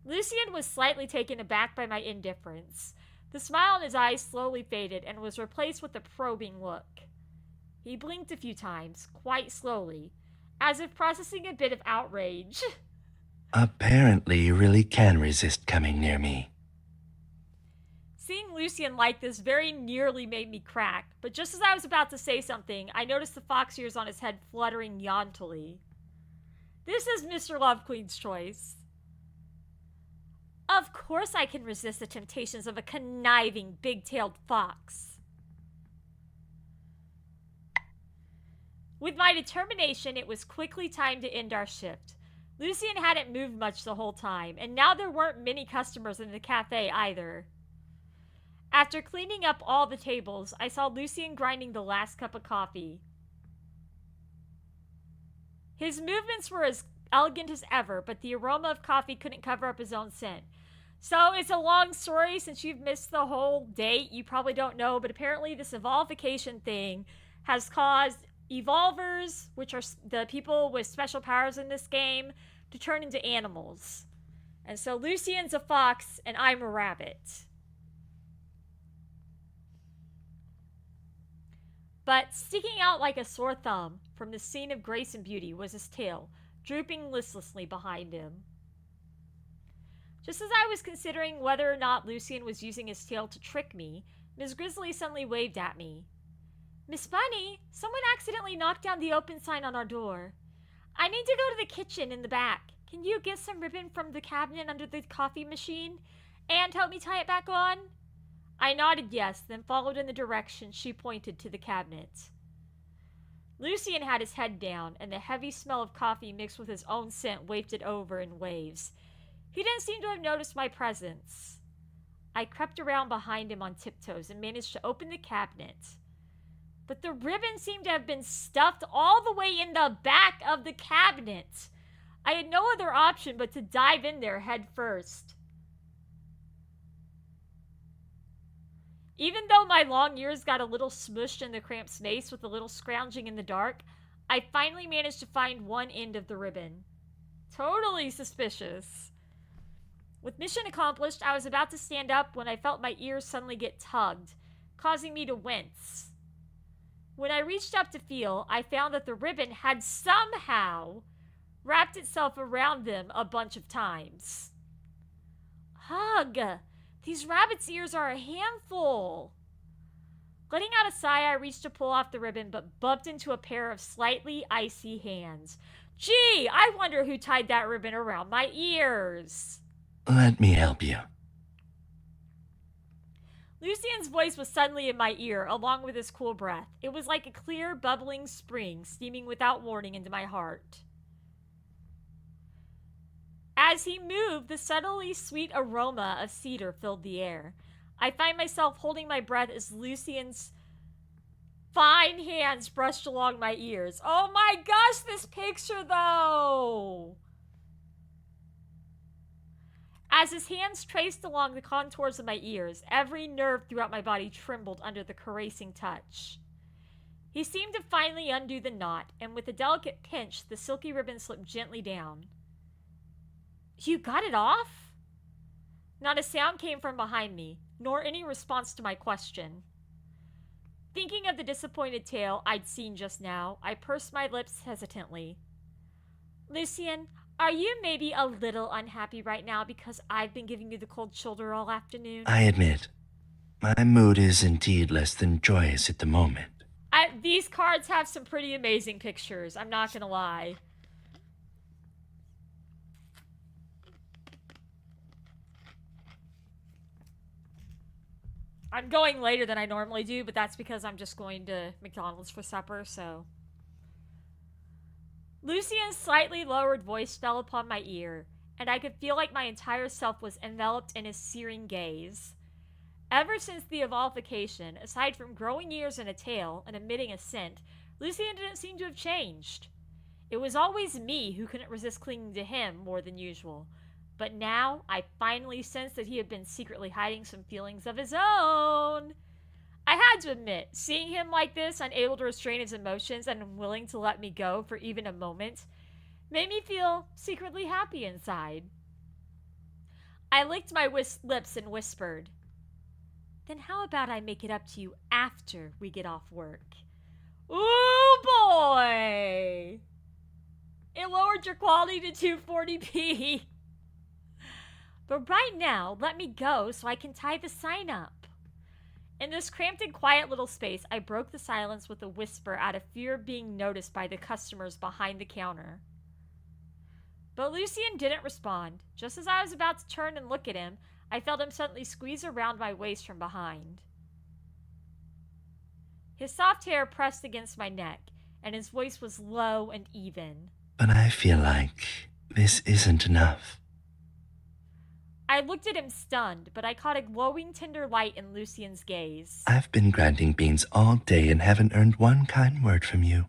Lucien was slightly taken aback by my indifference. The smile in his eyes slowly faded and was replaced with a probing look. He blinked a few times, quite slowly, as if processing a bit of outrage. Apparently you really can resist coming near me. Seeing Lucien like this very nearly made me crack, but just as I was about to say something, I noticed the fox ears on his head fluttering jauntily. This is Mr. Love Queen's choice. Of course I can resist the temptations of a conniving, big-tailed fox. With my determination, it was quickly time to end our shift. Lucien hadn't moved much the whole time, and now there weren't many customers in the cafe either. After cleaning up all the tables, I saw Lucien grinding the last cup of coffee. His movements were as elegant as ever, but the aroma of coffee couldn't cover up his own scent. So it's a long story. Since you've missed the whole date, you probably don't know, but apparently this evolvification thing has caused evolvers, which are the people with special powers in this game, to turn into animals. And so Lucien's a fox and I'm a rabbit. But sticking out like a sore thumb from the scene of grace and beauty was his tail, drooping listlessly behind him. Just as I was considering whether or not Lucien was using his tail to trick me, Ms. Grizzly suddenly waved at me. Miss Bunny, someone accidentally knocked down the open sign on our door. I need to go to the kitchen in the back. Can you get some ribbon from the cabinet under the coffee machine and help me tie it back on? I nodded yes, then followed in the direction she pointed to the cabinet. Lucien had his head down, and the heavy smell of coffee mixed with his own scent wafted over in waves. He didn't seem to have noticed my presence. I crept around behind him on tiptoes and managed to open the cabinet. But the ribbon seemed to have been stuffed all the way in the back of the cabinet. I had no other option but to dive in there head first. Even though my long ears got a little smushed in the cramped space with a little scrounging in the dark, I finally managed to find one end of the ribbon. Totally suspicious. With mission accomplished, I was about to stand up when I felt my ears suddenly get tugged, causing me to wince. When I reached up to feel, I found that the ribbon had somehow wrapped itself around them a bunch of times. Ugh! These rabbit's ears are a handful. Letting out a sigh, I reached to pull off the ribbon, but bumped into a pair of slightly icy hands. Gee, I wonder who tied that ribbon around my ears. Let me help you. Lucien's voice was suddenly in my ear, along with his cool breath. It was like a clear, bubbling spring steaming without warning into my heart. As he moved, the subtly sweet aroma of cedar filled the air. I find myself holding my breath as Lucien's fine hands brushed along my ears. Oh my gosh, this picture though! As his hands traced along the contours of my ears, every nerve throughout my body trembled under the caressing touch. He seemed to finally undo the knot, and with a delicate pinch, the silky ribbon slipped gently down. You got it off? Not a sound came from behind me, nor any response to my question. Thinking of the disappointed tale I'd seen just now, I pursed my lips hesitantly. Lucien, are you maybe a little unhappy right now because I've been giving you the cold shoulder all afternoon? I admit, my mood is indeed less than joyous at the moment. These cards have some pretty amazing pictures, I'm not gonna lie. I'm going later than I normally do, but that's because I'm just going to McDonald's for supper, so. Lucien's slightly lowered voice fell upon my ear, and I could feel like my entire self was enveloped in his searing gaze. Ever since the evolvification, aside from growing ears and a tail and emitting a scent, Lucien didn't seem to have changed. It was always me who couldn't resist clinging to him more than usual. But now I finally sensed that he had been secretly hiding some feelings of his own. I had to admit, seeing him like this, unable to restrain his emotions and unwilling to let me go for even a moment, made me feel secretly happy inside. I licked my lips and whispered, "Then how about I make it up to you after we get off work?" Ooh boy! It lowered your quality to 240p. But right now, let me go so I can tie the sign up. In this cramped and quiet little space, I broke the silence with a whisper out of fear of being noticed by the customers behind the counter. But Lucien didn't respond. Just as I was about to turn and look at him, I felt him suddenly squeeze around my waist from behind. His soft hair pressed against my neck, and his voice was low and even. But I feel like this isn't enough. I looked at him stunned, but I caught a glowing tender light in Lucien's gaze. I've been grinding beans all day and haven't earned one kind word from you.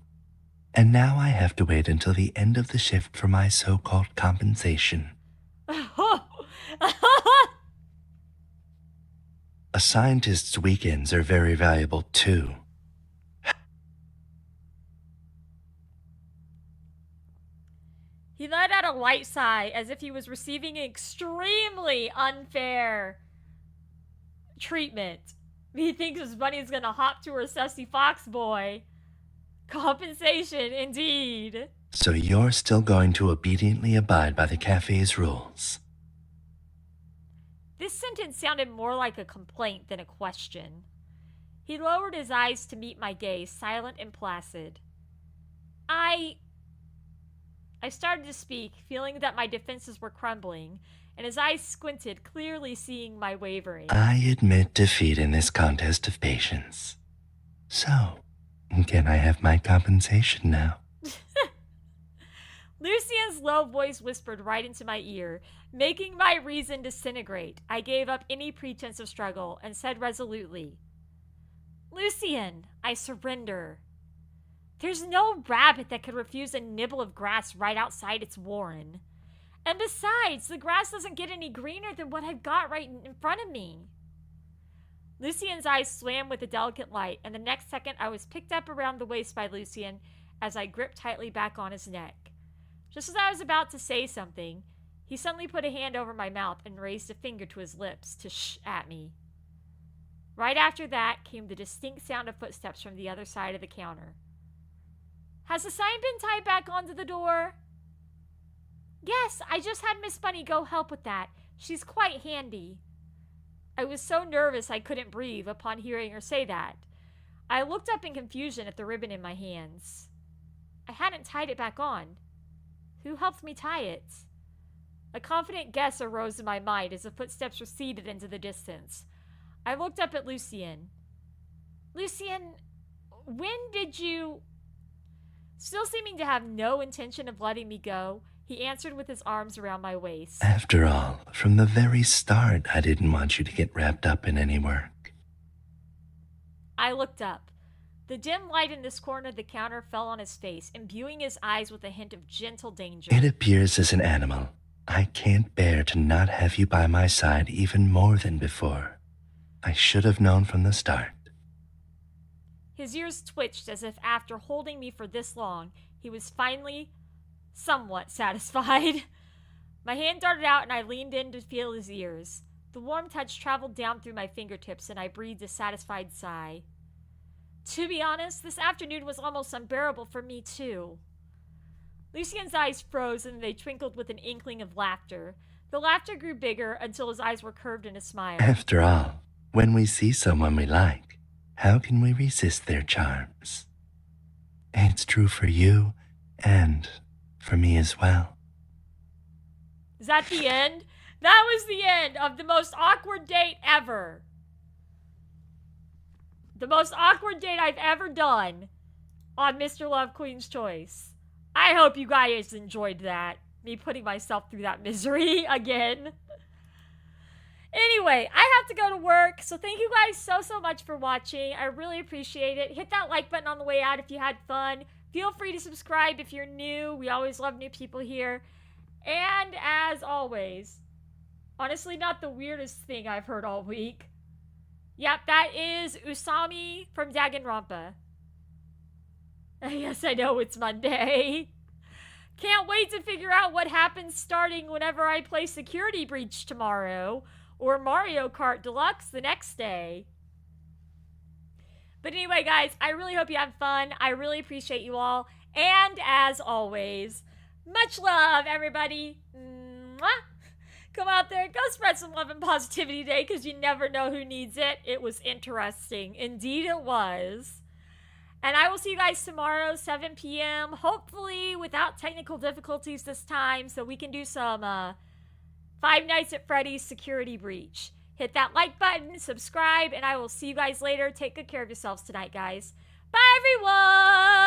And now I have to wait until the end of the shift for my so-called compensation. A scientist's weekends are very valuable too. He let out a light sigh as if he was receiving extremely unfair treatment. He thinks his bunny's gonna hop to her sussy fox boy. Compensation, indeed. So you're still going to obediently abide by the cafe's rules? This sentence sounded more like a complaint than a question. He lowered his eyes to meet my gaze, silent and placid. I started to speak, feeling that my defenses were crumbling, and his eyes squinted, clearly seeing my wavering. I admit defeat in this contest of patience. So, can I have my compensation now? Lucien's low voice whispered right into my ear, making my reason disintegrate. I gave up any pretense of struggle and said resolutely, "Lucien, I surrender. There's no rabbit that could refuse a nibble of grass right outside its warren. And besides, the grass doesn't get any greener than what I've got right in front of me." Lucien's eyes swam with a delicate light, and the next second I was picked up around the waist by Lucien as I gripped tightly back on his neck. Just as I was about to say something, he suddenly put a hand over my mouth and raised a finger to his lips to shh at me. Right after that came the distinct sound of footsteps from the other side of the counter. "Has the sign been tied back onto the door?" "Yes, I just had Miss Bunny go help with that. She's quite handy." I was so nervous I couldn't breathe upon hearing her say that. I looked up in confusion at the ribbon in my hands. I hadn't tied it back on. Who helped me tie it? A confident guess arose in my mind as the footsteps receded into the distance. I looked up at Lucien. "Lucien, when did you..." Still seeming to have no intention of letting me go, he answered with his arms around my waist. After all, from the very start, I didn't want you to get wrapped up in any work. I looked up. The dim light in this corner of the counter fell on his face, imbuing his eyes with a hint of gentle danger. It appears as an animal. I can't bear to not have you by my side even more than before. I should have known from the start. His ears twitched as if after holding me for this long, he was finally somewhat satisfied. My hand darted out and I leaned in to feel his ears. The warm touch traveled down through my fingertips and I breathed a satisfied sigh. To be honest, this afternoon was almost unbearable for me too. Lucien's eyes froze and they twinkled with an inkling of laughter. The laughter grew bigger until his eyes were curved in a smile. After all, when we see someone we like, how can we resist their charms? It's true for you and for me as well. Is that the end? That was the end of the most awkward date ever. The most awkward date I've ever done on Mr. Love Queen's Choice. I hope you guys enjoyed that. Me putting myself through that misery again. Anyway, I have to go to work, so thank you guys so much for watching. I really appreciate it. Hit that like button on the way out if you had fun. Feel free to subscribe if you're new. We always love new people here. And as always, honestly, not the weirdest thing I've heard all week. Yep, that is Usami from Danganronpa. Yes, I know it's Monday. Can't wait to figure out what happens starting whenever I play Security Breach tomorrow or Mario Kart Deluxe the next day. But anyway, guys, I really hope you have fun. I really appreciate you all. And as always, much love, everybody. Mwah! Come out there, go spread some love and positivity today because you never know who needs it. It was interesting. Indeed, it was. And I will see you guys tomorrow, 7 p.m., hopefully without technical difficulties this time, so we can do some Five Nights at Freddy's Security Breach. Hit that like button, subscribe, and I will see you guys later. Take good care of yourselves tonight, guys. Bye, everyone!